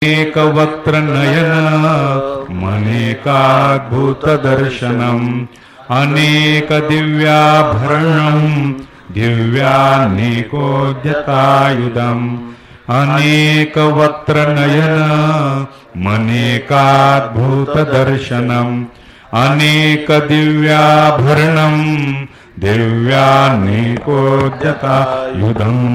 अनेकवक्त्रनयन मनेकाद्भुतदर्शनम् अनेकदिव्याभरणम् दिव्यानेकोद्यतायुधम् अनेकवक्त्रनयन मनेकाद्भुतदर्शनम् अनेकदिव्याभरणम् दिव्यानेकोद्यतायुधम्।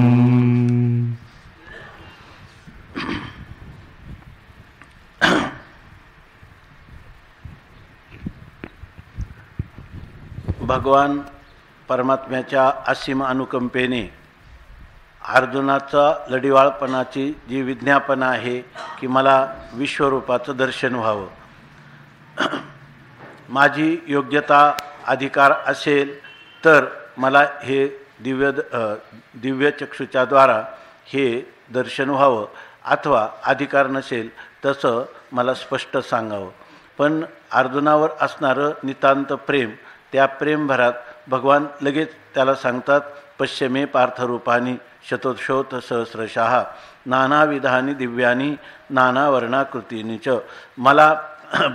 भगवान परमात्म्याच्या असीम अनुकंपेने अर्जुनाचा लढिवाळपणाची जी विज्ञापना आहे की मला विश्वरूपाचं दर्शन व्हावं, माझी योग्यता अधिकार असेल तर मला हे दिव्य चक्षुच्या द्वारा हे दर्शन व्हावं, अथवा अधिकार नसेल तसं मला स्पष्ट सांगावं। पण अर्जुनावर असणारं नितांत प्रेम, त्या प्रेमभरात भगवान लगेच त्याला सांगतात, पश्चिमे पार्थरूपानी शतोशोत सहस्रशः नानाविधानी दिव्यानी नानावर्णाकृतीनी च। मला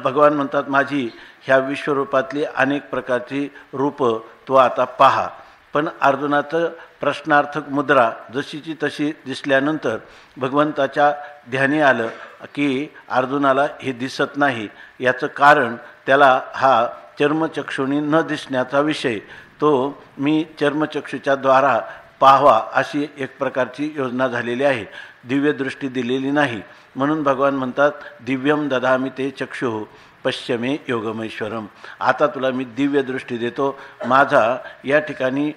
भगवान म्हणतात, माझी ह्या विश्वरूपातली अनेक प्रकारची रूपं तो आता पहा। पण अर्जुनाचं प्रश्नार्थक मुद्रा जशीची तशी दिसल्यानंतर भगवंताच्या ध्यानी आलं की अर्जुनाला हे दिसत नाही। याचं कारण त्याला हा चर्मचक्षुणी न दिसण्याचा विषय तो मी चर्मचक्षुच्या द्वारा पाहावा अशी एक प्रकारची योजना झालेली आहे, दिव्य दृष्टी दिलेली नाही। म्हणून भगवान म्हणतात, दिव्यम ददामि ते चक्षुः पश्चिमे योगमेश्वरम। आता तुला मी दिव्य दृष्टी देतो। माझा या ठिकाणी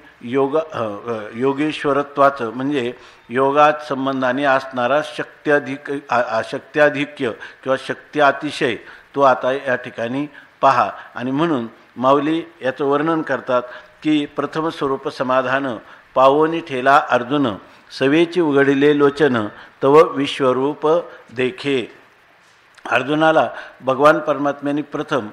योगेश्वरत्वाचं म्हणजे योगात संबंधाने असणारा शक्त्याधिक्य किंवा शक्ती अतिशय तो आता या ठिकाणी पहा। आणि म्हणून माऊली याचं वर्णन करतात की प्रथम स्वरूप समाधान पावोनी ठेला अर्जुन सवेची उघडिले लोचन तव विश्वरूप देखे। अर्जुनाला भगवान परमात्म्याने प्रथम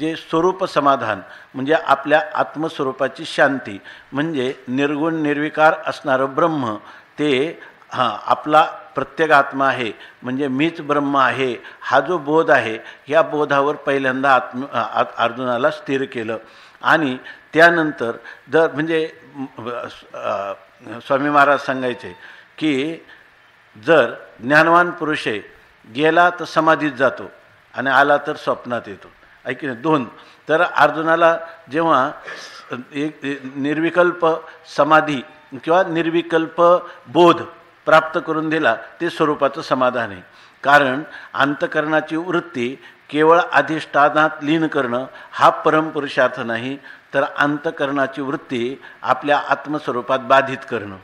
जे स्वरूप समाधान म्हणजे आपल्या आत्मस्वरूपाची शांती म्हणजे निर्गुण निर्विकार असणारं ब्रह्म ते आपला प्रत्येक आत्मा आहे म्हणजे मीच ब्रह्म आहे हा जो बोध आहे, या बोधावर पहिल्यांदा अर्जुनाला स्थिर केलं। आणि त्यानंतर जर म्हणजे स्वामी महाराज सांगायचे की जर ज्ञानवान पुरुष आहे गेला तर समाधीत जातो आणि आला तर स्वप्नात येतो, ऐकी नाही दोन। तर अर्जुनाला जेव्हा एक निर्विकल्प समाधी किंवा निर्विकल्प बोध प्राप्त करून दिला ते स्वरूपाचं समाधान आहे। कारण अंतकरणाची वृत्ती केवळ अधिष्ठानात लीन करणं हा परमपुरुषार्थ नाही, तर अंतकरणाची वृत्ती आपल्या आत्मस्वरूपात बाधित करणं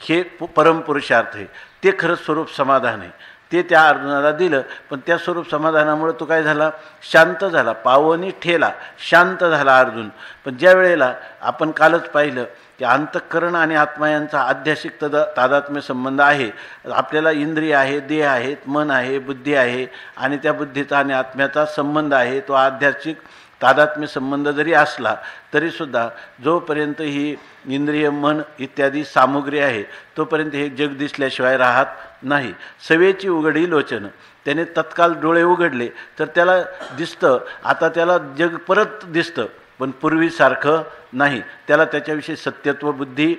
हे परमपुरुषार्थ आहे। ते खरं स्वरूप समाधान आहे, ते त्या अर्जुनाला दिलं। पण त्या स्वरूप समाधानामुळे तो काय झाला, शांत झाला, पावनी ठेला, शांत झाला अर्जुन। पण ज्या वेळेला आपण कालच पाहिलं की अंतःकरण आणि आत्मा यांचा आध्यासिक तादात्म्य संबंध आहे। आपल्याला इंद्रिय आहे, देह आहेत, मन आहे, बुद्धी आहे आणि त्या बुद्धीचा आणि आत्म्याचा संबंध आहे। तो आध्यात्मिक तादात्म्य संबंध जरी असला तरीसुद्धा जोपर्यंत ही इंद्रिय मन इत्यादी सामुग्री आहे तोपर्यंत हे जग दिसल्याशिवाय राहत नाही। सवेची उघडी लोचन, त्याने तत्काल डोळे उघडले तर त्याला दिसतं, आता त्याला जग परत दिसतं पण पूर्वीसारखं नाही। त्याला त्याच्याविषयी सत्यत्व बुद्धी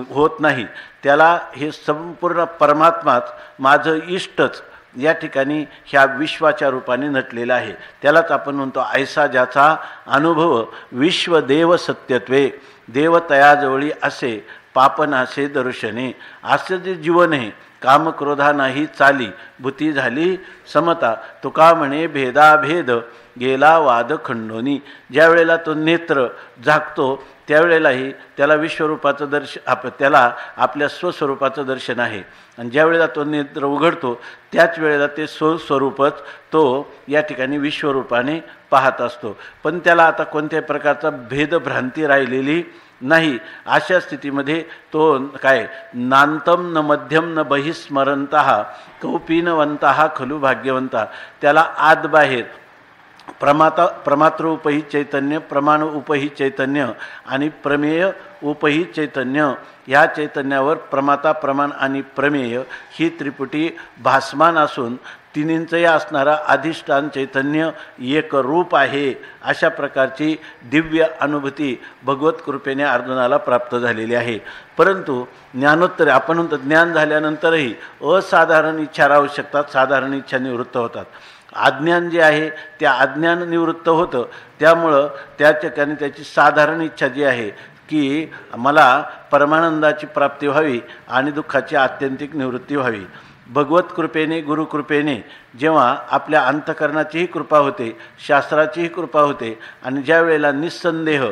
होत नाही, त्याला हे संपूर्ण परमात्माच माझं इष्टच या ठिकाणी ह्या विश्वाच्या रूपाने नटलेला आहे। त्यालाच आपण म्हणतो ऐसा ज्याचा अनुभव विश्वदेव सत्यत्वे, देव तयाजवळी असे पापनासे दर्शने। असं जे जीवन आहे कामक्रोधा नाही चाली, भूती झाली समता, तुका म्हणे भेदाभेद गेला वाद खंडोनी। ज्या वेळेला तो नेत्र झाकतो त्यावेळेलाही त्याला विश्वरूपाचं त्याला आपल्या स्वस्वरूपाचं दर्शन आहे। आणि ज्या वेळेला तो नेत्र उघडतो त्याच वेळेला ते स्वस्वरूपच तो या ठिकाणी विश्वरूपाने पाहत असतो। पण त्याला आता कोणत्याही प्रकारचा भेदभ्रांती राहिलेली नाही। अशा स्थितीमध्ये तो काय नांतम न मध्यम न बहिस्मरंतः कौपीनवंतः खलु भाग्यवंता, त्याला आत बाहेर प्रमात्र उपही चैतन्य, प्रमाण उपही चैतन्य आणि प्रमेय उपही चैतन्य, ह्या चैतन्यावर प्रमाता, प्रमाण आणि प्रमेय ही त्रिपुटी भासमान असून तिन्हींचंही असणारा अधिष्ठान चैतन्य एक रूप आहे. अशा प्रकारची दिव्य अनुभूती भगवत कृपेने अर्जुनाला प्राप्त झालेली आहे. परंतु ज्ञानोत्तर आपण म्हणतो ज्ञान झाल्यानंतरही असाधारण इच्छा राहू शकतात, साधारण इच्छा निवृत्त होतात. अज्ञान जे आहे ते अज्ञान निवृत्त होतं, त्यामुळं त्या ठिकाणी त्याची साधारण इच्छा जी आहे की मला परमानंदाची प्राप्ती व्हावी आणि दुःखाची आत्यंतिक निवृत्ती व्हावी. भगवत कृपेने, गुरुकृपेने जेव्हा आपल्या अंतःकरणाचीही कृपा होते, शास्त्राचीही कृपा होते आणि ज्या वेळेला निस्संदेह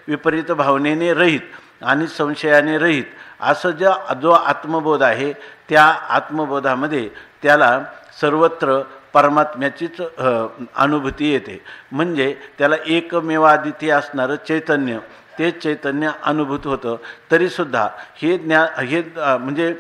विपरीत भावनेने रहित आणि संशयाने रहित असं जो आत्मबोध आहे, त्या आत्मबोधामध्ये त्याला सर्वत्र परमात्म्याचीच अनुभूती येते. म्हणजे त्याला एकमेवाद्वितीय असणारं चैतन्य, ते चैतन्य अनुभूत होतं. तरीसुद्धा हे म्हणजे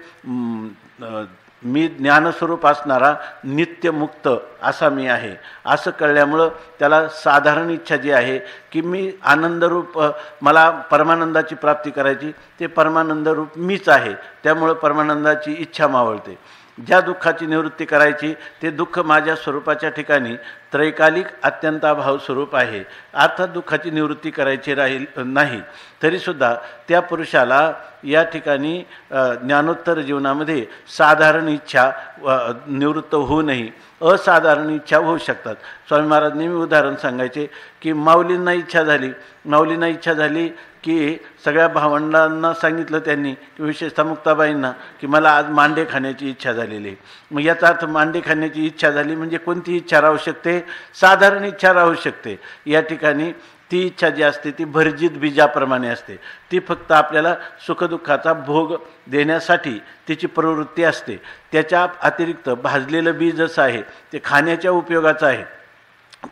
मी ज्ञानस्वरूप असणारा नित्यमुक्त असा मी आहे असं कळल्यामुळं त्याला साधारण इच्छा जी आहे की मी आनंदरूप, मला परमानंदाची प्राप्ती करायची, ते परमानंदरूप मीच आहे, त्यामुळं परमानंदाची इच्छा मावळते. ज्या दुःखाची निवृत्ती करायची ते दुःख माझ्या स्वरूपाच्या ठिकाणी त्रैकालिक अत्यंताभाव स्वरूप आहे. अर्थात दुःखाची निवृत्ती करायची नाही, तरीसुद्धा त्या पुरुषाला या ठिकाणी ज्ञानोत्तर जीवनामध्ये साधारण इच्छा निवृत्त होऊ नये, असाधारण इच्छा होऊ शकतात. स्वामी महाराज नेहमी उदाहरण सांगायचे की माऊलींना इच्छा झाली की सगळ्या भावंडांना सांगितलं त्यांनी, की विशेषतः मुक्ताबाईंना, की मला आज मांडे खाण्याची इच्छा झालेली आहे. मग याचा अर्थ मांडे खाण्याची इच्छा झाली म्हणजे कोणती इच्छा राहू शकते? साधारण इच्छा राहू शकते. या ठिकाणी ती इच्छा जी असते ती भर्जित बीजाप्रमाणे असते. ती फक्त आपल्याला सुखदुःखाचा भोग देण्यासाठी तिची प्रवृत्ती असते. त्याच्या अतिरिक्त भाजलेलं बीज जसं आहे ते खाण्याच्या उपयोगाचं आहे,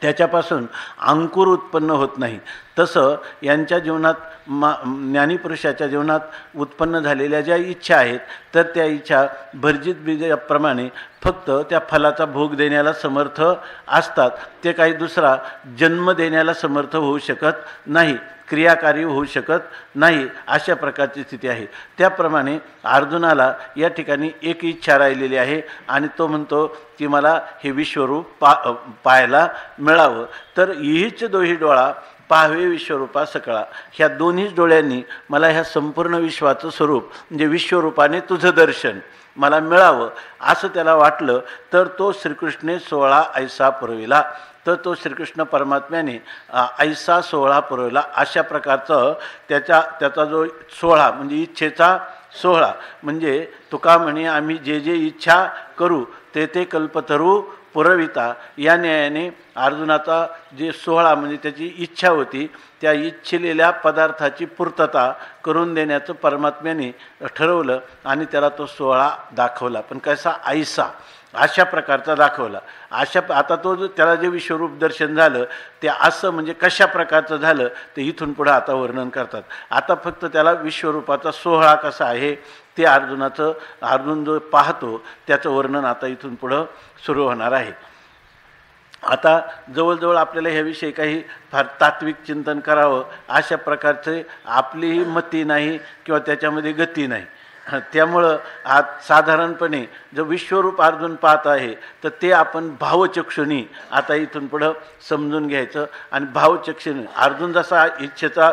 त्याच्यापासून अंकुर उत्पन्न होत नाही. तसं यांच्या जीवनात ज्ञानीपुरुषाच्या जीवनात उत्पन्न झालेल्या ज्या इच्छा आहेत, तर त्या इच्छा भर्जित बीजाप्रमाणे फक्त त्या फलाचा भोग देण्याला समर्थ असतात. ते काही दुसरा जन्म देण्याला समर्थ होऊ शकत नाही, क्रियाकारी होऊ शकत नाही. अशा प्रकारची स्थिती आहे. त्याप्रमाणे अर्जुनाला या ठिकाणी एक इच्छा राहिलेली आहे आणि तो म्हणतो की मला हे विश्वरूप पाहायला मिळावं. तर हीच दोही डोळा पाहावे विश्वरूपा सकळा, ह्या दोन्हीच डोळ्यांनी मला ह्या संपूर्ण विश्वाचं स्वरूप म्हणजे विश्वरूपाने तुझं दर्शन मला मिळावं असं त्याला वाटलं. तर तो श्रीकृष्णे 16 ऐसा पुरविला. तर तो श्रीकृष्ण परमात्म्याने ऐसा 16 पुरवला. अशा प्रकारचं त्याचा जो 16 म्हणजे इच्छेचा 16, म्हणजे तुका म्हणे आम्ही जे जे इच्छा करू ते ते कल्पतरू पुरविता. या न्यायाने अर्जुनाचा जे 16 म्हणजे त्याची इच्छा होती, त्या इच्छिलेल्या पदार्थाची पूर्तता करून देण्याचं परमात्म्याने ठरवलं आणि त्याला तो 16 दाखवला. पण कसा? ऐसा, अशा प्रकारचा दाखवला. आता तो त्याला जे विश्वरूप दर्शन झालं ते असं म्हणजे कशा प्रकारचं झालं ते इथून पुढं आता वर्णन करतात. आता फक्त त्याला विश्वरूपाचा 16 कसा आहे ते अर्जुन जो पाहतो त्याचं वर्णन आता इथून पुढं सुरू होणार आहे. आता जवळजवळ आपल्याला ह्याविषयी काही फार तात्विक चिंतन करावं अशा प्रकारचे आपलीही मती नाही किंवा त्याच्यामध्ये गती नाही. त्यामुळं आज साधारणपणे जो विश्वरूप अर्जुन पाहत आहे तर ते आपण भावचक्षुनी आता इथून पुढं समजून घ्यायचं. आणि भावचक्षुनी अर्जुन जसा इच्छेचा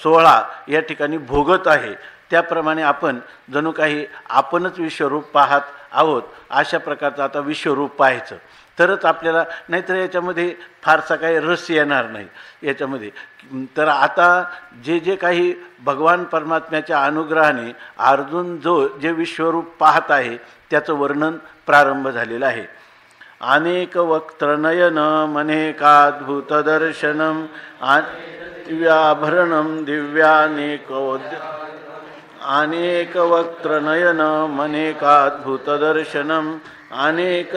16 या ठिकाणी भोगत आहे, त्याप्रमाणे आपण जणू काही आपणच विश्वरूप पाहत आहोत अशा प्रकारचं आता विश्वरूप पाहायचं. तरच आपल्याला, नाहीतर याच्यामध्ये फारसा काही रस येणार नाही याच्यामध्ये. तर आता जे काही भगवान परमात्म्याच्या अनुग्रहाने अर्जुन जे विश्वरूप पाहत आहे त्याचं वर्णन प्रारंभ झालेलं आहे. अनेक वक्त्रनयन मनेकाद्भुत दर्शनम दिव्याभरणम अनेक वक्त्रनयन मनेकाद्भुत दर्शनम अनेक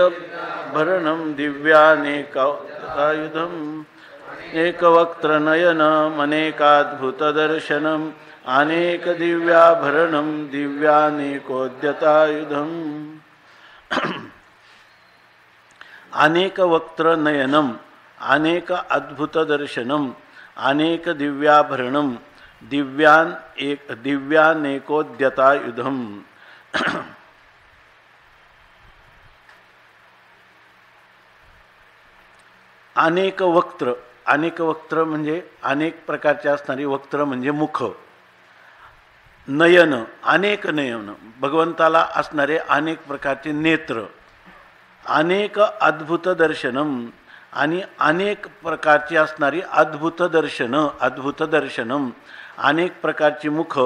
भरणम दिव्यानेकायुधम एक वक्त्रनयन मनेकाद्भुत दर्शनम अनेक दिव्याभरणम दिव्यानेकोद्यतायुधम. अनेक वक्त्र नयनम अनेक अद्भुत दर्शनम अनेक दिव्याभरणम दिव्यानेकोद्यतायुधम. अनेक वक्त्र, अनेक वक्त्र म्हणजे अनेक प्रकारचे असणारी वक्त्र म्हणजे मुख. नयन, अनेक नयन, भगवंताला असणारे अनेक प्रकारचे नेत्र. अनेक अद्भुत दर्शनम आणि अनेक प्रकारची असणारी अद्भुत दर्शन. अद्भुत दर्शनम, अनेक प्रकारची मुख,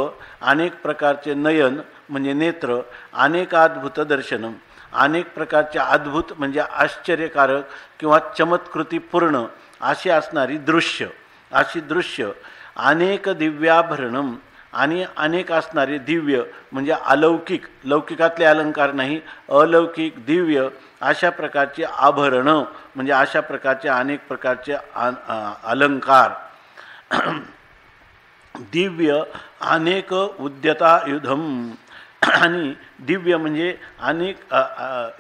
अनेक प्रकारचे नयन म्हणजे नेत्र, अनेक अद्भुत दर्शनम, अनेक प्रकारचे अद्भुत म्हणजे आश्चर्यकारक किंवा चमत्कृतीपूर्ण अशी असणारी दृश्य. अशी दृश्य. अनेक दिव्याभरणम आणि अनेक असणारे दिव्य म्हणजे अलौकिक, लौकिकातले अलंकार नाही, अलौकिक दिव्य अशा प्रकारचे आभरणं म्हणजे अशा प्रकारचे अनेक प्रकारचे अलंकार. दिव्य अनेक उद्यतायुधम आणि दिव्य म्हणजे अनेक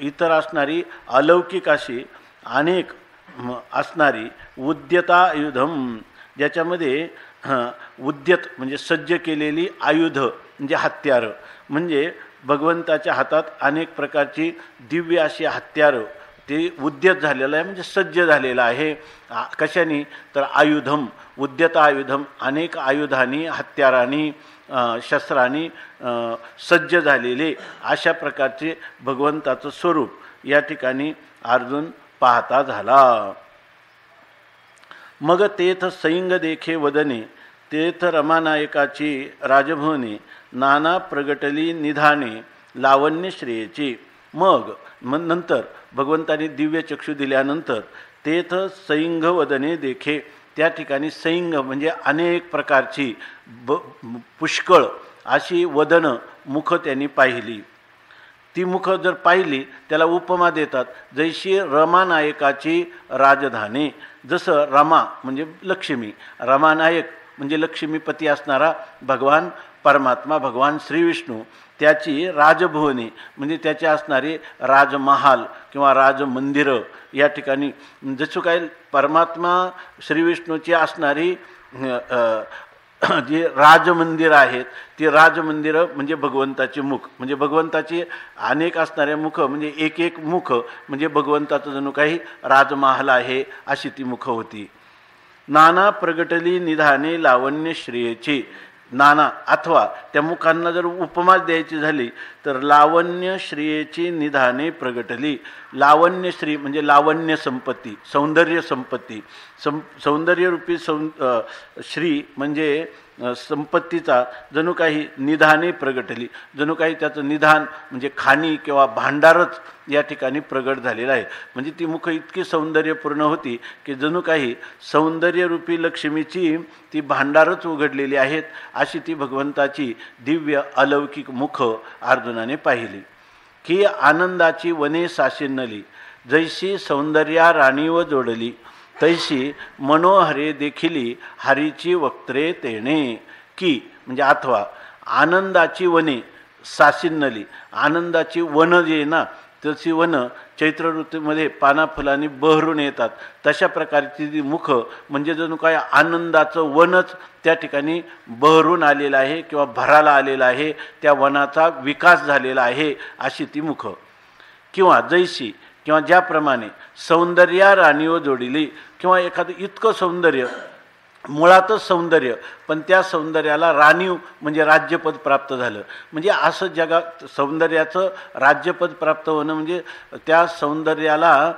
इतर असणारी अलौकिक अशी अनेक असणारी उद्यतायुधम, ज्याच्यामध्ये उद्यत म्हणजे सज्ज केलेली आयुध म्हणजे हत्यारं. म्हणजे भगवंताच्या हातात अनेक प्रकारची दिव्य अशी हत्यारं, ते उद्यत झालेलं आहे म्हणजे सज्ज झालेलं आहे. कशाने तर आयुधम, उद्यत आयुधम, अनेक आयुधांनी हत्यारांनी शस्त्रांनी सज्ज झालेले अशा प्रकारचे भगवंताचं स्वरूप या ठिकाणी अर्जुन पाहता झाला. मग तेथ सैंग देखे वदने तेथ रमानायकाची राजभवने नाना प्रगटली निधाने लावण्य श्रेयची. मग नंतर भगवंताने दिव्य चक्षु दिल्यानंतर तेथ सैंग वदने देखे, त्या ठिकाणी सैंग म्हणजे अनेक प्रकारची पुष्कळ अशी वदनं मुख त्यांनी पाहिली. ती मुख जर पाहिली त्याला उपमा देतात, जैशी रमानायकाची राजधानी. जसं रमा म्हणजे लक्ष्मी, रमानायक म्हणजे लक्ष्मीपती असणारा भगवान परमात्मा भगवान श्री विष्णू, त्याची राजभुवने म्हणजे त्याचे असणारे राजमहाल किंवा राजमंदिरं. या ठिकाणी जसं काय परमात्मा श्री विष्णूची असणारी जी राजमंदिर आहेत ती राजमंदिरं म्हणजे भगवंताचे मुख, म्हणजे भगवंताची अनेक असणारे मुख म्हणजे एक एक मुख म्हणजे भगवंताचं जणू काही राजमहाल आहे अशी ती मुख होती. नाना प्रगटली निधाने लावण्य श्रेयची. नाना अथवा त्या मुखांना जर उपमा द्यायची झाली तर लावण्य श्रेयची निधाने प्रगटली. लावण्य श्री म्हणजे लावण्य संपत्ती, सौंदर्य संपत्ती, सौंदर्यरूपी श्री म्हणजे संपत्तीचा जणू काही निधाने प्रगटली, जणू काही त्याचं निधान म्हणजे खाणी किंवा भांडारच या ठिकाणी प्रगट झालेला आहे. म्हणजे ती मुख इतकी सौंदर्यपूर्ण होती की जणू काही सौंदर्यरूपी लक्ष्मीची ती भांडारच उघडलेली आहेत अशी ती भगवंताची दिव्य अलौकिक मुख अर्जुनाने पाहिली. की आनंदाची वने साशिन्नली जैशी सौंदर्या राणीव जोडली तैशी मनोहरे देखिली हरीची वक्त्रे तेणे. की म्हणजे अथवा आनंदाची वने साशिन्नली, आनंदाची वन जी आहे ना तशी वन चैत्र ऋतूमध्ये पाना फुलांनी बहरून येतात तशा प्रकारची ती मुख म्हणजे जणू काय आनंदाचं वनच त्या ठिकाणी बहरून आलेलं आहे किंवा भराला आलेला आहे, त्या वनाचा विकास झालेला आहे अशी ती मुख. किंवा जैशी किंवा ज्याप्रमाणे सौंदर्या राणीव जोडिली, किंवा एखादं इतकं सौंदर्य, मुळातच सौंदर्य पण त्या सौंदर्याला राणीव म्हणजे राज्यपद प्राप्त झालं. म्हणजे असं जगात सौंदर्याचं राज्यपद प्राप्त होणं म्हणजे त्या सौंदर्याला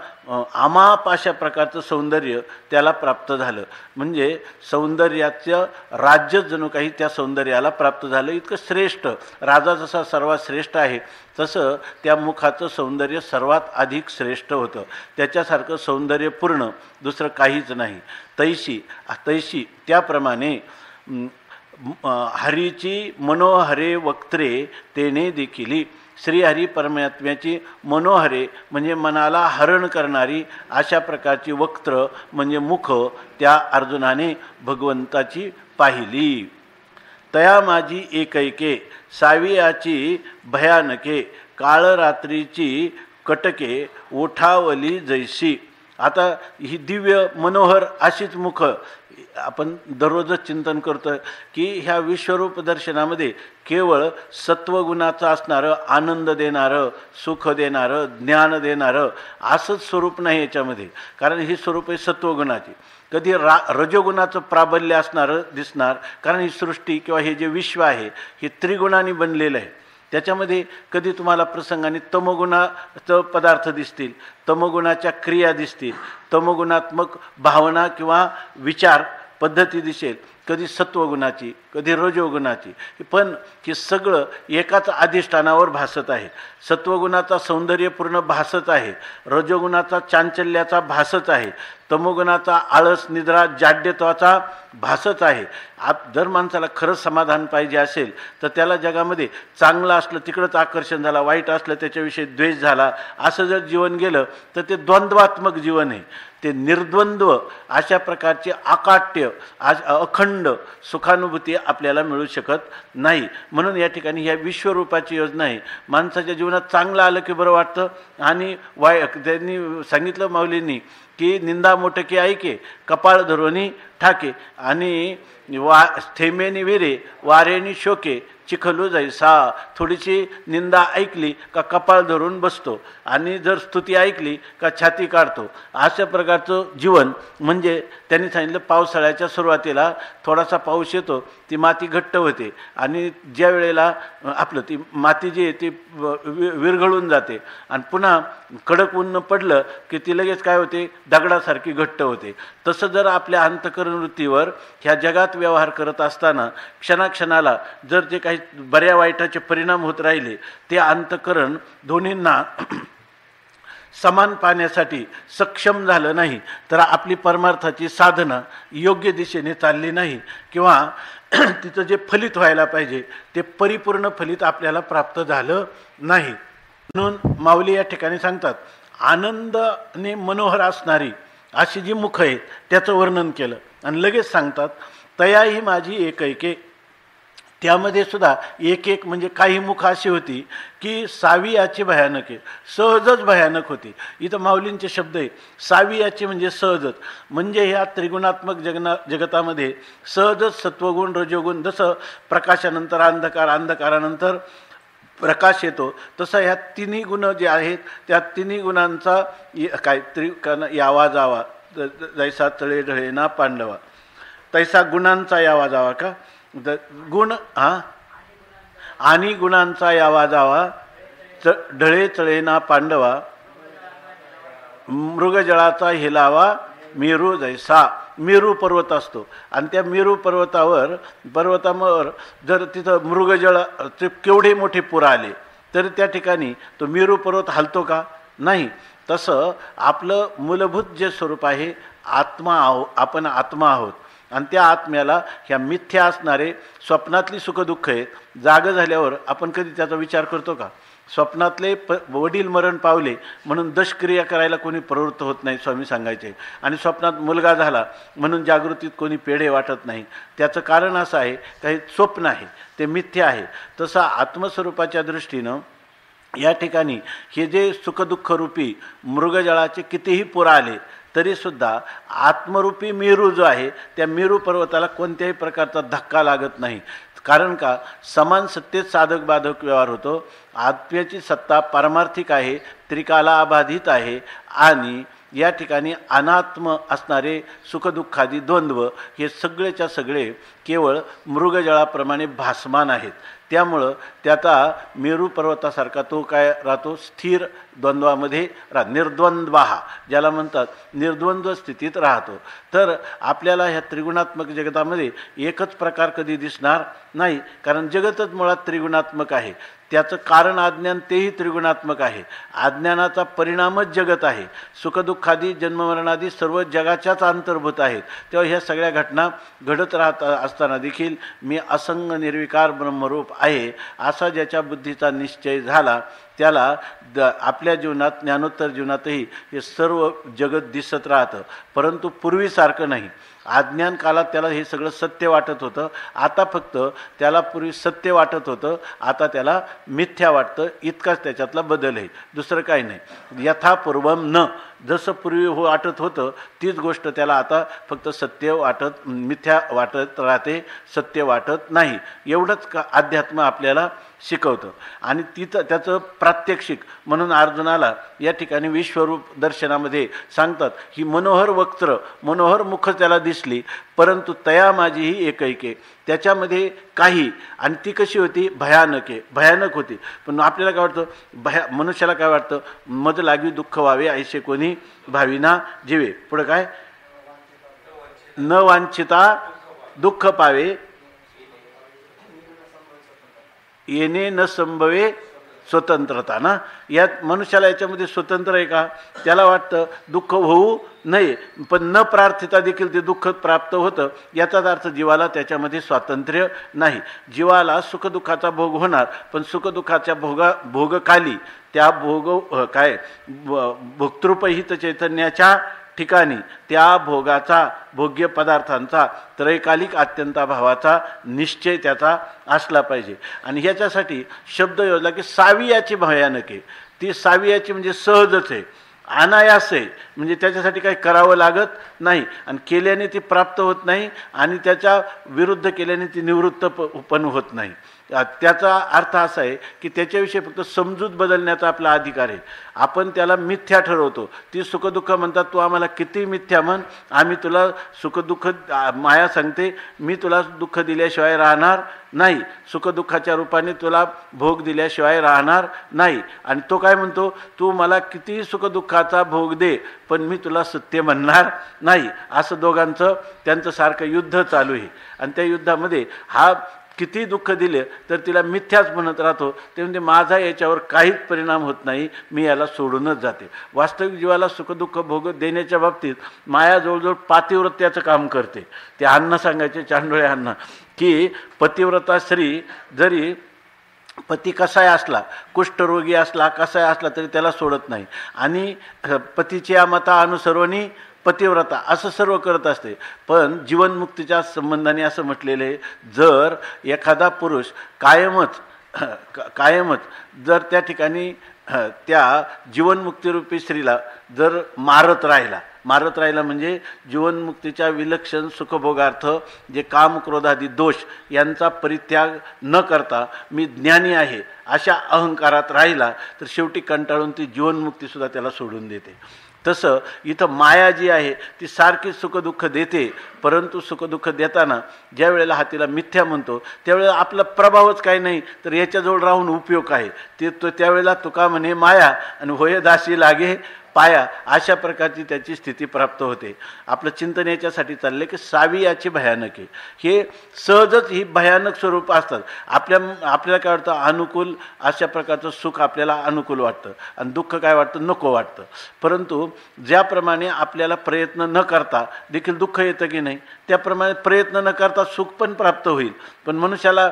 अमाप अशा प्रकारचं सौंदर्य त्याला प्राप्त झालं. म्हणजे सौंदर्याचं राज्य जणू काही त्या सौंदर्याला प्राप्त झालं. इतकं श्रेष्ठ, राजा जसा सर्वात श्रेष्ठ आहे तसं त्या मुखाचं सौंदर्य सर्वात अधिक श्रेष्ठ होतं. त्याच्यासारखं सौंदर्यपूर्ण दुसरं काहीच नाही. तैशी त्याप्रमाणे हरीची मनोहरे वक्त्रे तेने देखिली. श्रीहरी परमात्म्याची मनोहरे म्हणजे मनाला हरण करणारी अशा प्रकारची वक्त्र म्हणजे मुख त्या अर्जुनाने भगवंताची पाहिली. तया माझी एकैके सावियाची भयानके काळ रात्रीची कटके ओठावली जैसी. आता ही दिव्य मनोहर अशीच मुख आपण दररोजच चिंतन करतो की ह्या विश्वरूप दर्शनामध्ये केवळ सत्वगुणाचं असणारं, आनंद देणारं, सुख देणारं, ज्ञान देणारं असंच स्वरूप नाही याच्यामध्ये. कारण ही स्वरूप आहे सत्वगुणाची. कधी रजोगुणाचं प्राबल्य असणारं दिसणार, कारण ही सृष्टी किंवा हे जे विश्व आहे हे त्रिगुणांनी बनलेलं आहे. त्याच्यामध्ये कधी तुम्हाला प्रसंगाने तमगुणाचं पदार्थ दिसतील, तमगुणाच्या क्रिया दिसतील, तमगुणात्मक भावना किंवा विचार पद्धती दिसेल, कधी सत्वगुणाची, कधी रजोगुणाची. पण हे सगळं एकाच अधिष्ठानावर भासत आहे. सत्वगुणाचा सौंदर्यपूर्ण भासच आहे, रजोगुणाचा चांचल्याचा भासच आहे, तमोगुणाचा आळस निद्रा जाड्यत्वाचा भासच आहे. जर माणसाला खरंच समाधान पाहिजे असेल तर त्याला जगामध्ये चांगलं असलं तिकडंच आकर्षण झाला, वाईट असलं त्याच्याविषयी द्वेष झाला, असं जर जीवन गेलं तर ते द्वंद्वात्मक जीवन आहे. ते निर्द्वंद्व अशा प्रकारचे अकाट्य अखंड सुखानुभूती आपल्याला मिळू शकत नाही. म्हणून या ठिकाणी ह्या विश्वरूपाची योजना आहे. माणसाच्या जीवनात चांगलं आलं की बरं वाटतं, आणि त्यांनी सांगितलं माऊलींनी की निंदा मोठकी ऐके कपाळ धरोनी ठाके, आणि थेमेनी विरे वारेनी शोके चिखलू जैसा. थोडीशी निंदा ऐकली का कपाळ धरून बसतो, आणि जर स्तुती ऐकली का छाती काढतो. अशा प्रकारचं जीवन म्हणजे त्यांनी सांगितलं पावसाळ्याच्या सुरुवातीला थोडासा पाऊस येतो, ती माती घट्ट होते, आणि ज्या वेळेला आपलं ती माती जी आहे ती विरघळून जाते, आणि पुन्हा कडक ऊन पडलं की ती लगेच काय होते, दगडासारखी घट्ट होते. तसं जर आपल्या अंतःकरण वृत्तीवर ह्या जगात व्यवहार करत असताना क्षणाक्षणाला जर जे काही बऱ्या वाईटाचे परिणाम होत राहिले, ते अंतःकरण दोन्हींना समान पाहण्यासाठी सक्षम झालं नाही तर आपली परमार्थाची साधना योग्य दिशेने चालली नाही, किंवा तिचं जे फलित व्हायला पाहिजे ते परिपूर्ण फलित आपल्याला प्राप्त झालं नाही. म्हणून माऊली या ठिकाणी सांगतात, आनंदाने मनोहर असणारी अशी जी मुख आहेत त्याचं वर्णन केलं, आणि लगेच सांगतात तया ही माझी एकैके. त्यामध्ये सुद्धा एक एक म्हणजे काही मुख अशी होती की सावी याची भयानक आहे, सहजच भयानक होती. इथं माऊलींचे शब्द आहे, सावी याची म्हणजे सहजच, म्हणजे ह्या त्रिगुणात्मक जगतामध्ये सहजच सत्वगुण रजोगुण, जसं प्रकाशानंतर अंधकार, अंधकारानंतर प्रकाश येतो, तसं ह्या तिन्ही गुण जे आहेत त्या तिन्ही गुणांचा काय यावा जावा, जैसा तळे ढळे ना पांडवा, तैसा गुणांचा यावा जावा का गुण आणि गुणांचा यावा जावा, ढळे चळे ना पांडवा, मृगजळाचा हेलावा मेरू जैसा. मेरू पर्वत असतो, आणि त्या मेरू पर्वतावर जर तिथं मृगजळ ते केवढे मोठे पूर आले तर त्या ठिकाणी तो मेरू पर्वत हलतो का? नाही. तसं आपलं मूलभूत जे स्वरूप आहे आत्मा आपण आत्मा आहोत, आणि त्या आत्म्याला ह्या मिथ्या असणारे स्वप्नातली सुखदुःख आहेत, जागं झाल्यावर आपण कधी त्याचा विचार करतो का? स्वप्नातले वडील मरण पावले म्हणून दशक्रिया करायला कोणी प्रवृत्त होत नाही, स्वामी सांगायचे. आणि स्वप्नात मुलगा झाला म्हणून जागृतीत कोणी पेढे वाटत नाही. त्याचं कारण असं आहे, काही स्वप्न आहे, ते मिथ्या आहे. तसं आत्मस्वरूपाच्या दृष्टीनं या ठिकाणी हे जे सुखदुःखरूपी मृगजळाचे कितीही पूर आले तरीसुद्धा आत्मरूपी मेरू जो आहे त्या मेरू पर्वताला कोणत्याही प्रकारचा धक्का लागत नाही. कारण का? समान सत्तेत साधक बाधक व्यवहार होतो. आत्म्याची सत्ता पारमार्थिक आहे, त्रिकाला अबाधित आहे, आणि या ठिकाणी अनात्म असणारे सुखदुःखादी द्वंद्व हे सगळेच्या सगळे केवळ मृगजळाप्रमाणे भासमान आहेत. त्यामुळं त्याचा मेरू पर्वतासारखा तो काय राहतो, स्थिर द्वंद्वामध्ये निर्द्वंद्वाहा ज्याला म्हणतात, निर्द्वंद्व स्थितीत राहतो. तर आपल्याला ह्या त्रिगुणात्मक जगतामध्ये एकच प्रकार कधी दिसणार नाही, कारण जगतच मुळात त्रिगुणात्मक आहे. त्याचं कारण अज्ञान, तेही त्रिगुणात्मक आहे. अज्ञानाचा परिणामच जगत आहे. सुखदुःखादी जन्ममरणादी सर्व जगाच्याच अंतर्भूत आहेत. तेव्हा ह्या सगळ्या घटना घडत राहत असताना देखील मी असंग निर्विकार ब्रह्मरूप आहे असा ज्याच्या बुद्धीचा निश्चय झाला त्याला आपल्या जीवनात ज्ञानोत्तर जीवनातही हे सर्व जगत दिसत राहतं, परंतु पूर्वीसारखं नाही. अज्ञान काळात त्याला हे सगळं सत्य वाटत होतं, आता फक्त त्याला पूर्वी सत्य वाटत होतं, आता त्याला मिथ्या वाटतं. इतकाच त्याच्यातला बदल आहे, दुसरं काही नाही. यथापूर्वम न, जसं पूर्वी वाटत होतं तीच गोष्ट त्याला आता फक्त सत्य वाटत, मिथ्या वाटत राहते, सत्य वाटत नाही. एवढंच का अध्यात्म आपल्याला शिकवतं. आणि तिथं त्याचं प्रात्यक्षिक म्हणून अर्जुनाला या ठिकाणी विश्वरूप दर्शनामध्ये सांगतात, ही मनोहर वक्त्र, मनोहर मुख त्याला दिसली, परंतु तया माझी ही एकैके, त्याच्यामध्ये काही, आणि ती कशी होती, भयानक होती. पण आपल्याला काय वाटतं, मनुष्याला काय वाटतं, मद लागी दुःख व्हावे ऐसे कोणी भाविना जीवे. पुढं काय, न वांछिता दुःख पावे, येणे न संभवे स्वतंत्रता. ना, यात मनुष्याला याच्यामध्ये स्वतंत्र आहे का, त्याला वाटतं दुःख होऊ नये, पण न प्रार्थिता देखील ते दुःख प्राप्त होतं. याचाच अर्थ जीवाला त्याच्यामध्ये स्वातंत्र्य नाही. जीवाला सुखदुःखाचा भोग होणार, पण सुखदुःखाच्या भोगकाली त्या भोक्तृपहित चैतन्याच्या ठिकाणी त्या भोगाचा, भोग्य पदार्थांचा त्रैकालिक अत्यंताभावाचा निश्चय त्याचा असला पाहिजे. आणि ह्याच्यासाठी शब्द योजला की सावियाची भयानक आहे. ती सावियाची म्हणजे सहजच आहे, अनायास आहे, म्हणजे त्याच्यासाठी काही करावं लागत नाही, आणि केल्याने ती प्राप्त होत नाही, आणि त्याच्या विरुद्ध केल्याने ती निवृत्त पण होत नाही. त्याचा अर्थ असा आहे की त्याच्याविषयी फक्त समजूत बदलण्याचा आपला अधिकार आहे. आपण त्याला मिथ्या ठरवतो. ती सुखदुःख म्हणतात, तू आम्हाला किती मिथ्या म्हण, आम्ही तुला सुखदुःख, माया सांगते मी तुला दुःख दिल्याशिवाय राहणार नाही, सुखदुःखाच्या रूपाने तुला भोग दिल्याशिवाय राहणार नाही. आणि तो काय म्हणतो, तू मला किती सुखदुःखाचा भोग दे, पण मी तुला सत्य म्हणणार नाही. असं दोघांचं त्यांचं सारखं युद्ध चालू आहे. आणि त्या युद्धामध्ये हा किती दुःख दिले तर तिला मिथ्याच म्हणत राहतो. ते म्हणजे माझा याच्यावर काहीच परिणाम होत नाही, मी याला सोडूनच जाते. वास्तविक जीवाला सुखदुःख भोग देण्याच्या बाबतीत माया जवळजवळ पातिव्रत्याचं काम करते. ते अण्णा सांगायचे, चांडोळे अण्णा, की पतिव्रता स्त्री जरी पती कसाही असला, कुष्ठरोगी असला, कसाही असला तरी त्याला सोडत नाही, आणि पतीच्या मता अनुसरवणी पतिव्रता असं सर्व करत असते. पण जीवनमुक्तीच्या संबंधाने असं म्हटलेलं आहे, जर एखादा पुरुष कायमच जर त्या ठिकाणी त्या जीवनमुक्तीरूपी स्त्रीला जर मारत राहिला म्हणजे जीवनमुक्तीच्या विलक्षण सुखभोगार्थ जे काम क्रोधादी दोष यांचा परित्याग न करता मी ज्ञानी आहे अशा अहंकारात राहिला, तर शेवटी कंटाळून ती जीवनमुक्तीसुद्धा त्याला सोडून देते. तसं इथं माया जी आहे ती सारखी सुखदुःख देते, परंतु सुखदुःख देताना ज्या वेळेला हा तिला मिथ्या म्हणतो त्यावेळेला आपला प्रभावच काही नाही, तर याच्याजवळ राहून उपयोग काय. त्यावेळेला तुका म्हणे माया आणि होय दासी लागे पाया, अशा प्रकारची त्याची स्थिती प्राप्त होते. आपलं चिंतन याच्यासाठी चाललं की सावियाची भयानक आहे. हे सहजच ही भयानक स्वरूप असतात. आपल्याला काय वाटतं, अनुकूल अशा प्रकारचं सुख आपल्याला अनुकूल वाटतं, आणि दुःख काय वाटतं, नको वाटतं. परंतु ज्याप्रमाणे आपल्याला प्रयत्न न करता देखील दुःख येतं की नाही, त्याप्रमाणे प्रयत्न न करता सुख पण प्राप्त होईल. पण मनुष्याला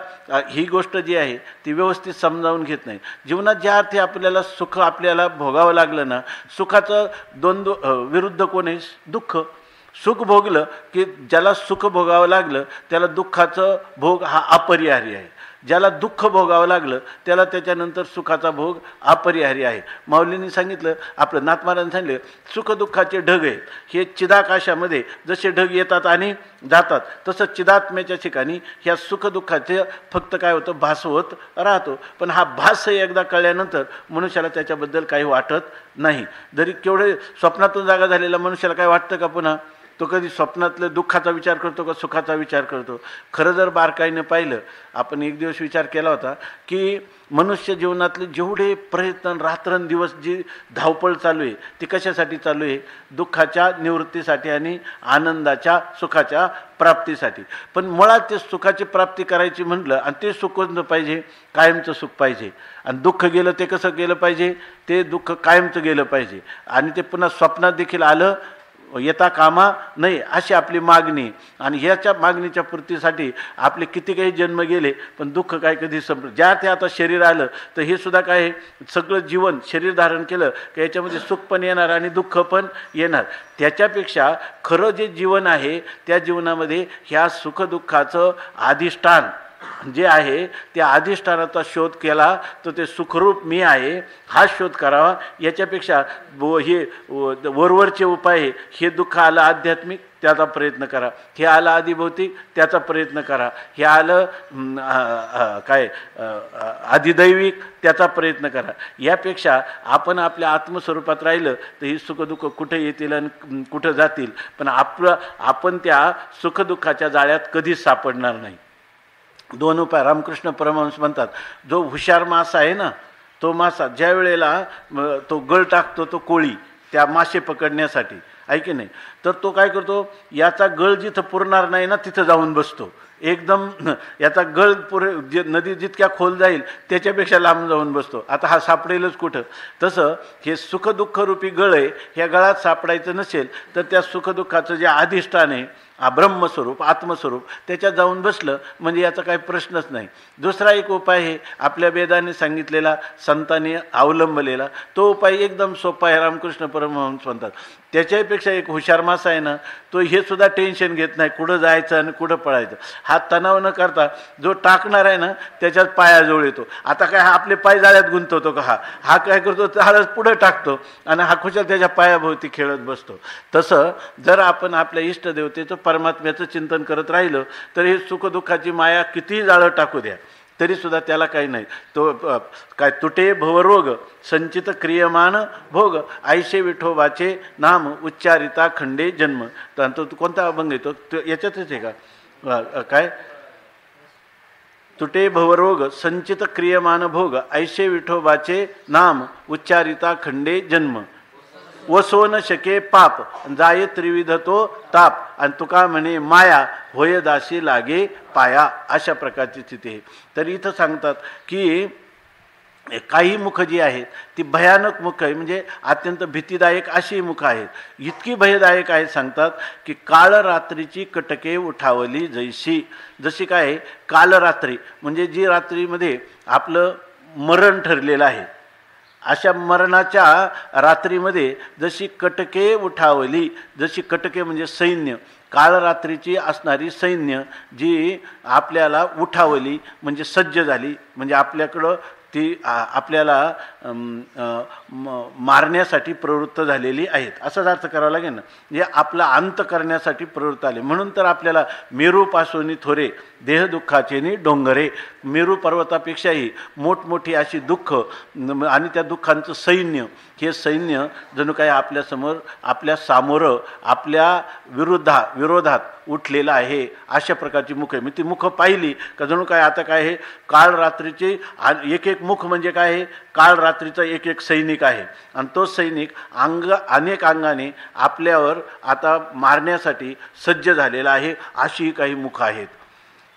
ही गोष्ट जी आहे ती व्यवस्थित समजावून घेत नाही. जीवनात ज्या अर्थी आपल्याला सुख आपल्याला भोगावं लागलं ना, सुखाचं विरुद्ध कोण आहे, दुःख. सुख भोगलं की ज्याला सुख भोगावं लागलं त्याला दुःखाचं भोग हा अपरिहार्य आहे. ज्याला दुःख भोगावं लागलं त्याला त्याच्यानंतर सुखाचा भोग अपरिहार्य आहे. माऊलींनी सांगितलं, आपलं नाथ महाराजांनी सांगितलं, सुखदुःखाचे ढग आहेत. हे चिदाकाशामध्ये जसे ढग येतात आणि जातात, तसं चिदात्म्याच्या ठिकाणी ह्या सुखदुःखाचे फक्त काय होतं, भास होत राहतो. पण हा भास एकदा कळल्यानंतर मनुष्याला त्याच्याबद्दल काही वाटत नाही. जरी केवढे स्वप्नातून जागा झालेला मनुष्याला काय वाटतं का पुन्हा, तो कधी स्वप्नातलं दुःखाचा विचार करतो का सुखाचा विचार करतो. खरं जर बारकाईनं पाहिलं, आपण एक दिवस विचार केला होता की मनुष्य जीवनातले जेवढे प्रयत्न रात्रंदिवस जी धावपळ चालू आहे ती कशासाठी चालू आहे, दुःखाच्या निवृत्तीसाठी आणि आनंदाच्या सुखाच्या प्राप्तीसाठी. पण मुळात ते सुखाची प्राप्ती करायची म्हटलं, आणि ते सुख कोणतं पाहिजे, कायमचं सुख पाहिजे. आणि दुःख गेलं ते कसं गेलं पाहिजे, ते दुःख कायमचं गेलं पाहिजे. आणि ते पुन्हा स्वप्नात देखील आलं येता कामा नाही अशी आपली मागणी. आणि ह्याच्या मागणीच्या पूर्तीसाठी आपले किती काही जन्म गेले पण दुःख काय कधी ज्या ते आता शरीर आलं तर हे सुद्धा काय सगळं जीवन शरीर धारण केलं की याच्यामध्ये सुख पण येणार आणि दुःख पण येणार. त्याच्यापेक्षा खरं जे जीवन आहे त्या जीवनामध्ये ह्या सुखदुःखाचं अधिष्ठान जे आहे त्या अधिष्ठानाचा शोध केला तर ते सुखरूप मी आहे हा शोध करावा. याच्यापेक्षा हे वरवरचे उपाय हे दुःख आलं आध्यात्मिक त्याचा प्रयत्न करा, हे आलं आदिभौतिक त्याचा प्रयत्न करा, हे आलं काय अधिदैविक त्याचा प्रयत्न करा. यापेक्षा आपण आपल्या आत्मस्वरूपात राहिलं तर ही सुखदुःख कुठे येतील आणि कुठं जातील पण आपण त्या सुखदुःखाच्या जाळ्यात कधीच सापडणार नाही. दोन उपाय रामकृष्ण परमहंस म्हणतात. जो हुशार मासा आहे ना तो मासा ज्या वेळेला तो गळ टाकतो तो कोळी त्या मासे पकडण्यासाठी आहे की नाही तर तो काय करतो याचा गळ जिथं पुरणार नाही ना तिथं जाऊन बसतो. एकदम याचा गळ नदी जितक्या खोल जाईल त्याच्यापेक्षा लांब जाऊन बसतो. आता हा सापडेलच कुठं. तसं हे सुखदुःखरूपी गळ आहे ह्या गळात सापडायचं नसेल तर त्या सुखदुःखाचं जे अधिष्ठान आहे ब्रह्मस्वरूप आत्मस्वरूप त्याच्यात जाऊन बसलं म्हणजे याचा काही प्रश्नच नाही. दुसरा एक उपाय आहे आपल्या वेदाने सांगितलेला संतांनी अवलंबलेला तो उपाय एकदम सोपा आहे. रामकृष्ण परमहंस म्हणतात त्याच्यापेक्षा एक हुशार मासा आहे ना तो हे सुद्धा टेन्शन घेत नाही कुठं जायचं आणि कुठं पळायचं. हा तणाव न करता जो टाकणार आहे ना त्याच्यात पायाजवळ येतो. आता काय हा आपले पाय जाळ्यात गुंतवतो का हा काय करतो झाडच पुढं टाकतो आणि हा खुशाल त्याच्या पायाभोवती खेळत बसतो. तसं जर आपण आपल्या इष्टदेवतेचं परमात्म्याचं चिंतन करत राहिलं तर हे सुखदुःखाची माया कितीही जाळं टाकू द्या तरीसुद्धा त्याला काही नाही. तो काय तुटे भवरोग संचित क्रियमान भोग आयशे विठोबाचे नाम उच्चारिता खंडे जन्म. तर तो कोणता अभंग येतो याच्यातच आहे का काय तुटे भवरोग संचित क्रियमान भोग ऐशे विठोबाचे नाम उच्चारिता खंडे जन्म वसो न शके पाप जाये त्रिविध तो ताप आणि तुका म्हणे माया होय दासी लागे पाया. अशा प्रकारची स्थिती आहे. तर इथं सांगतात की काही मुख जी आहेत ती भयानक मुख आहे म्हणजे अत्यंत भीतीदायक अशी मुख आहेत. इतकी भयदायक आहेत सांगतात की काळ रात्रीची कटके उठावली जैशी. जशी काय कालरात्री म्हणजे जी रात्रीमध्ये आपलं मरण ठरलेलं आहे अशा मरणाच्या रात्रीमध्ये जशी कटके उठावली जशी कटके म्हणजे सैन्य काळरात्रीची असणारी सैन्य जी आपल्याला उठावली म्हणजे सज्ज झाली म्हणजे आपल्याकडं ती आपल्याला मारण्यासाठी प्रवृत्त झालेली आहेत असाच अर्थ करावा लागेल ना. म्हणजे आपला अंत करण्यासाठी प्रवृत्त आले. म्हणून तर आपल्याला मेरूपासून थोरे देहदुःखाचे नि डोंगरे मेरू पर्वतापेक्षाही मोठमोठी अशी दुःख आणि त्या दुःखांचं सैन्य हे सैन्य जणू काय आपल्यासमोर आपल्या सामोरं आपल्या विरोधात उठलेलं आहे. अशा प्रकारची मुख आहे. मी ती मुख पाहिली का जणू काय आता काय आहे काळ रात्रीचे एक एक मुख म्हणजे काय आहे काळ रात्रीचा एक एक सैनिक आहे आणि तो सैनिक अनेक अंगाने आपल्यावर आता मारण्यासाठी सज्ज झालेला आहे. अशी काही मुख आहेत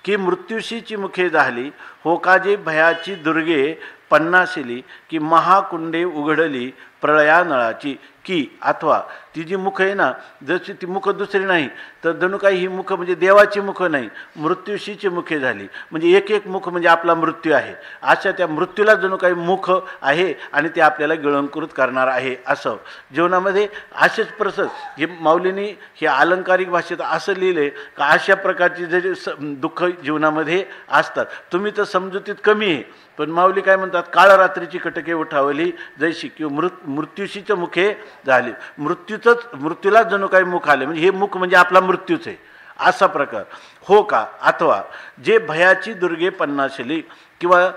की मृत्यूशीची मुखे झाली होकाजे भयाची दुर्गे पन्नाशिली की महाकुंडे उघडली प्रळया नळाची की अथवा ती जी मुख आहे ना जशी ती मुख दुसरी नाही तर जणू काही ही मुख म्हणजे देवाची मुख नाही मृत्यूशीची मुखे झाली म्हणजे एक एक मुख म्हणजे आपला मृत्यू आहे. अशा त्या मृत्यूला जणू काही मुख आहे आणि ते आपल्याला गिळंकृत करणार आहे. असं जीवनामध्ये असेच प्रसंग हे माऊलींनी हे अलंकारिक भाषेत असं लिहिले का अशा प्रकारची जे दुःख जीवनामध्ये असतात. तुम्ही तर समजुतीत कमी आहे पण माऊली काय म्हणतात काळरात्रीची कटके उठावली जैशी किंवा मृत्यूशीच मुखे झाली मृत्यूला जणू काही मुख आले म्हणजे हे मुख म्हणजे आपला मृत्यूच आहे असा प्रकार हो का. अथवा जे भयाची दुर्गे पन्नाशिली किंवा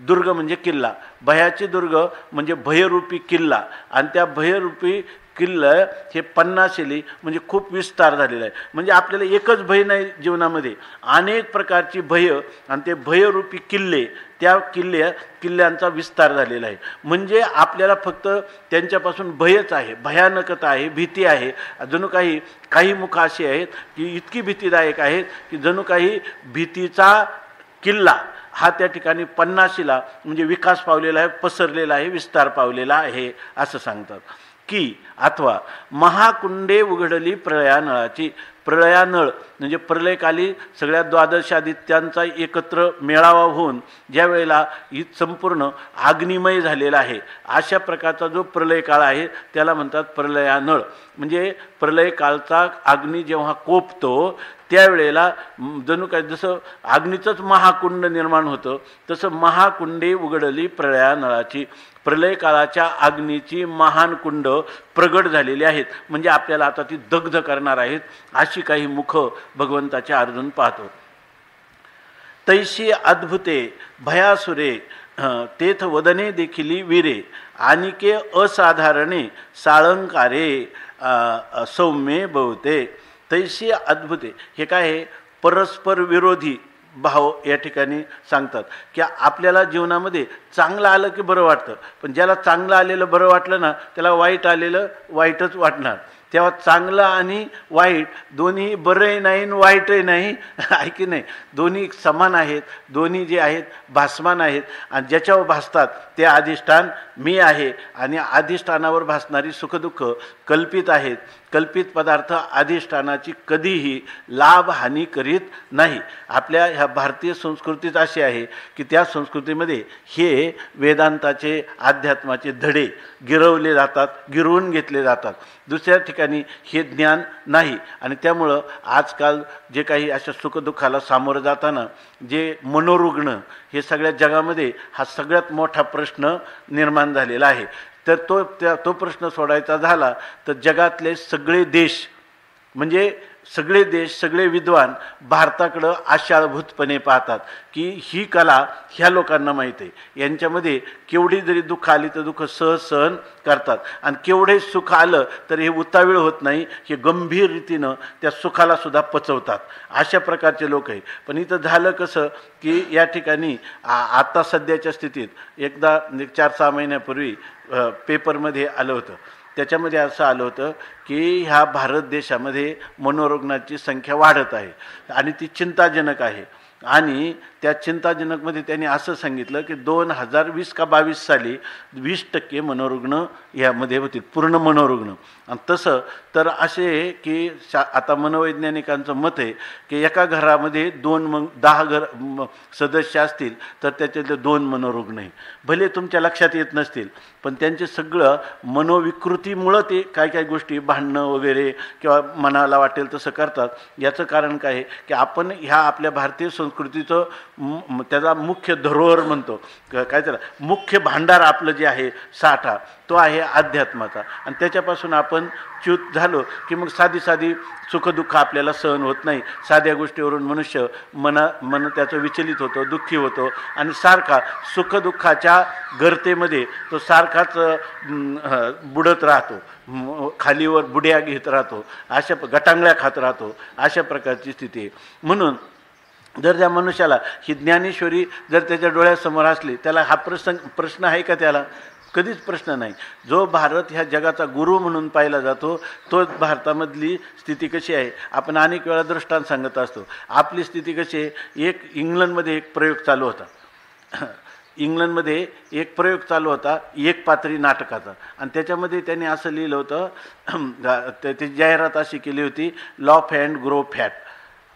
दुर्ग म्हणजे किल्ला भयाची दुर्ग म्हणजे भयरूपी किल्ला आणि त्या भयरूपी किल्ला हे पन्नाशिली म्हणजे खूप विस्तार झालेला आहे. म्हणजे आपल्याला एकच भय नाही जीवनामध्ये अनेक प्रकारची भय आणि ते भयरूपी किल्ले त्या किल्ल्यांचा विस्तार झालेला आहे. म्हणजे आपल्याला फक्त त्यांच्यापासून भयच आहे भयानकता आहे भीती आहे. जणू काही मुख अशी आहेत की इतकी भीतीदायक आहेत की जणू काही भीतीचा किल्ला हा त्या ठिकाणी पन्नाशीला म्हणजे विकास पावलेला आहे पसरलेला आहे विस्तार पावलेला आहे असं सांगतात. की अथवा महाकुंडे उघडली प्रळयानळाची. प्रळयानळ म्हणजे प्रलयकाली सगळ्या द्वादशादित्यांचा एकत्र मेळावा होऊन ज्या वेळेला ही संपूर्ण अग्निमय झालेला आहे अशा प्रकारचा जो प्रलय काळ आहे त्याला म्हणतात प्रलयानळ. म्हणजे प्रलय काळचा अग्नी जेव्हा कोपतो त्यावेळेला जणू काय जसं अग्नीचंच महाकुंड निर्माण होतं तसं महाकुंडे उघडली प्रळयानळाची. प्रलय काळाच्या अग्नीची महान कुंड प्रगट झालेली आहेत. म्हणजे आपल्याला आता ती दग्ध करणार आहेत अशी काही मुख भगवंताचे अर्जुन पाहतो. तैशी अद्भुते भयासुरे तेथ वदने देखिली वीरे आनिके असाधारणे साळंकारे सौम्ये बहुते. तैशी अद्भुते हे काय आहे? परस्पर विरोधी भाव या ठिकाणी सांगतात की आपल्याला जीवनामध्ये चांगलं आलं की बरं वाटतं, पण ज्याला चांगलं आलेलं बरं वाटलं ना त्याला वाईट आलेलं वाईटच वाटणार. तेव्हा चांगलं आणि वाईट दोन्ही बरंही नाही आणि वाईटही नाही आहे की नाही, दोन्ही समान आहेत, दोन्ही जे आहेत भासमान आहेत. आणि ज्याच्यावर भासतात ते अधिष्ठान मी आहे आणि अधिष्ठानावर भासणारी सुखदुःख कल्पित आहेत. कल्पित पदार्थ अधिष्ठानाची कधीही लाभ हानी करीत नाही. आपल्या ह्या भारतीय संस्कृतीत अशी आहे की त्या संस्कृतीमध्ये हे वेदांताचे अध्यात्माचे धडे गिरवले जातात, गिरवून घेतले जातात. दुसऱ्या ठिकाणी हे ज्ञान नाही. आणि त्यामुळं आजकाल जे काही अशा सुखदुःखाला सामोरं जाताना जे मनोरुग्ण हे सगळ्या जगामध्ये हा सगळ्यात मोठा प्रश्न निर्माण झालेला आहे. तर तो प्रश्न सोडायचा झाला तर जगातले सगळे देश म्हणजे सगळे देश सगळे विद्वान भारताकडं आशाळभूतपणे पाहतात की ही कला ह्या लोकांना माहीत आहे, यांच्यामध्ये केवढी जरी दुःख आली तर दुःख सहज सहन करतात आणि केवढे सुख आलं तर हे उतावीळ होत नाही, हे गंभीर रीतीनं त्या सुखाला सुद्धा पचवतात. अशा प्रकारचे लोक आहे. पण इथं झालं कसं की या ठिकाणी आता सध्याच्या स्थितीत एकदा 4-6 महिन्यापूर्वी पेपरमध्ये आलं होतं. त्याच्यामध्ये असं आलं होतं की ह्या भारत देशामध्ये मनोरुग्णाची संख्या वाढत आहे आणि ती चिंताजनक आहे. आणि त्या चिंताजनकमध्ये त्यांनी असं सांगितलं की 2020 का 22 साली 20% मनोरुग्ण यामध्ये होतील, पूर्ण मनोरुग्ण. आणि तसं तर असे की आता मनोवैज्ञानिकांचं मत आहे की एका घरामध्ये 10 सदस्य असतील तर त्याच्यातले 2 मनोरुग्ण आहे. भले तुमच्या लक्षात येत नसतील पण त्यांचे सगळं मनोविकृतीमुळं ते काय काय गोष्टी भांडणं वगैरे किंवा मनाला वाटेल तसं करतात. याचं कारण काय आहे की आपण ह्या आपल्या भारतीय संस्कृतीचं त्याचा मुख्य धरोहर म्हणतो, काय त्याला मुख्य भांडार आपलं जे आहे साठा तो आहे अध्यात्माचा. आणि त्याच्यापासून आपण च्युत झालो की मग साधी सुखदुःख आपल्याला सहन होत नाही. साध्या गोष्टीवरून मनुष्य मन त्याचं विचलित होतं, दुःखी होतो आणि सारखा सुखदुःखाच्या गर्तेमध्ये तो सारखाच बुडत राहतो, खालीवर बुड्या घेत राहतो, अशा गटांगळ्या खात राहतो. अशा प्रकारची स्थिती आहे. म्हणून जर त्या मनुष्याला ही ज्ञानेश्वरी जर त्याच्या डोळ्यासमोर असली त्याला हा प्रश्न आहे का? त्याला कधीच प्रश्न नाही. जो भारत ह्या जगाचा गुरु म्हणून पाहिला जातो तो भारतामधली स्थिती कशी आहे आपण अनेक वेळा दृष्टांत सांगत असतो. आपली स्थिती कशी आहे? इंग्लंडमध्ये एक प्रयोग चालू होता. इंग्लंडमध्ये एक प्रयोग चालू होता एक पात्री नाटकाचा आणि त्याच्यामध्ये त्यांनी असं लिहिलं होतं, त्याची जाहिरात अशी केली होती, लॉफ अँड ग्रो फॅट,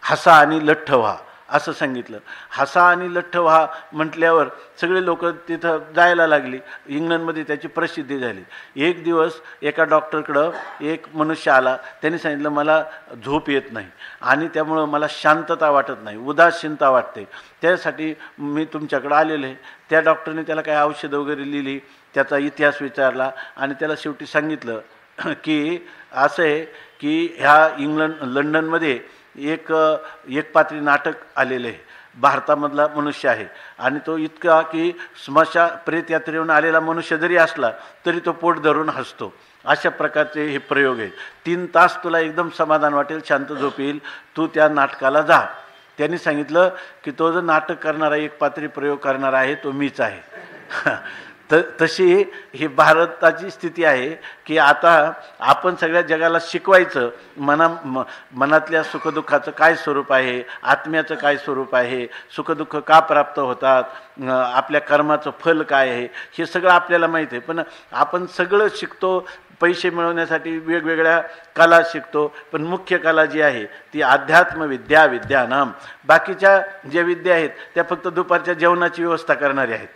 हसा आणि लठ्ठ व्हा असं सांगितलं. हसा आणि लठ्ठ व्हा म्हटल्यावर सगळे लोक तिथं जायला लागली. इंग्लंडमध्ये त्याची प्रसिद्धी झाली. एक दिवस एका डॉक्टरकडं एक मनुष्य आला. त्यांनी सांगितलं मला झोप येत नाही आणि त्यामुळं मला शांतता वाटत नाही, उदासीनता वाटते, त्यासाठी मी तुमच्याकडं आलेलो आहे. त्या डॉक्टरने त्याला काही औषधं वगैरे लिहिली, त्याचा इतिहास विचारला आणि त्याला शेवटी सांगितलं की असं आहे की लंडनमध्ये एक पात्री नाटक आलेलं आहे, भारतामधला मनुष्य आहे आणि तो इतका की प्रेत यात्रेहून आलेला मनुष्य जरी असला तरी तो पोट धरून हसतो. अशा प्रकारचे हे प्रयोग आहेत. 3 तास तुला एकदम समाधान वाटेल, शांत झोप येईल, तू त्या नाटकाला जा. त्यांनी सांगितलं की तो जो नाटक करणारा एक पात्री प्रयोग करणारा आहे तो मीच आहे. तशी ही भारताची स्थिती आहे की आता आपण सगळ्या जगाला शिकवायचं मनातल्या सुखदुःखाचं काय स्वरूप आहे, आत्म्याचं काय स्वरूप आहे, सुखदुःख का प्राप्त होतात, आपल्या कर्माचं फल काय आहे, हे सगळं आपल्याला माहीत आहे. पण आपण सगळं शिकतो, पैसे मिळवण्यासाठी वेगवेगळ्या कला शिकतो, पण मुख्य कला जी आहे ती अध्यात्मविद्या विद्यानाम. बाकीच्या ज्या विद्या आहेत त्या फक्त दुपारच्या जेवणाची व्यवस्था करणारी आहेत,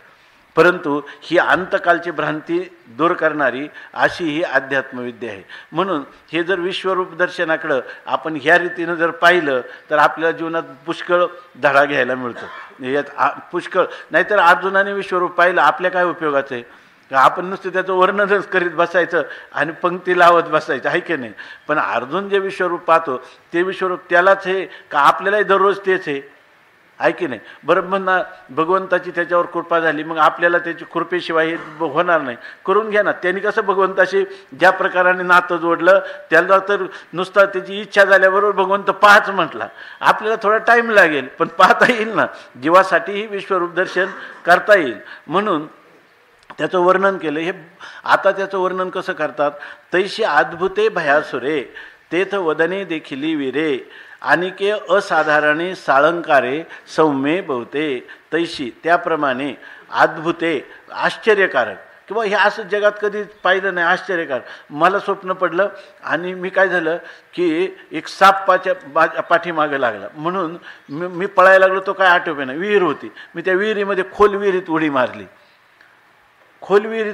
परंतु ही अंतकालची भ्रांती दूर करणारी अशी ही अध्यात्मविद्या आहे. म्हणून हे जर विश्वरूप दर्शनाकडं आपण ह्या रीतीनं जर पाहिलं तर आपल्या जीवनात पुष्कळ धडा घ्यायला मिळतो. यात पुष्कळ, नाहीतर अर्जुनाने विश्वरूप पाहिलं आपल्या काय उपयोगाचं आहे? आपण नुसतं त्याचं वर्णनच करीत बसायचं आणि पंक्ती लावत बसायचं, आहे की नाही? पण अर्जुन जे विश्वरूप पाहतो ते विश्वरूप त्यालाच आहे का आपल्यालाही दररोज तेच आहे की नाही? बरं म्हणा भगवंताची त्याच्यावर कृपा झाली, मग आपल्याला त्याची कृपेशिवाय हे होणार नाही. करून घ्या ना. त्यांनी कसं भगवंताशी ज्या प्रकाराने नातं जोडलं, त्याला तर नुसता त्याची इच्छा झाल्याबरोबर भगवंत पाहाच म्हटला. आपल्याला थोडा टाईम लागेल पण पाहता येईल ना. जीवासाठीही विश्वरूप दर्शन करता येईल. म्हणून त्याचं वर्णन केलं. हे आता त्याचं वर्णन कसं करतात? तैशी अद्भुते भयासुरे तेथ वदने देखिली वीरे आणिके असाधारणे साळंकारे सौम्ये बहुते. तैशी त्याप्रमाणे अद्भुते आश्चर्यकारक, किंवा हे असं जगात कधी पाहिलं नाही आश्चर्यकारक. मला स्वप्न पडलं आणि मी काय झालं की एक साप पाठीमागे लागला म्हणून मी पळायला लागलो. तो काय आठवते नाही, विहीर होती. मी त्या विहिरीमध्ये खोल विहिरीत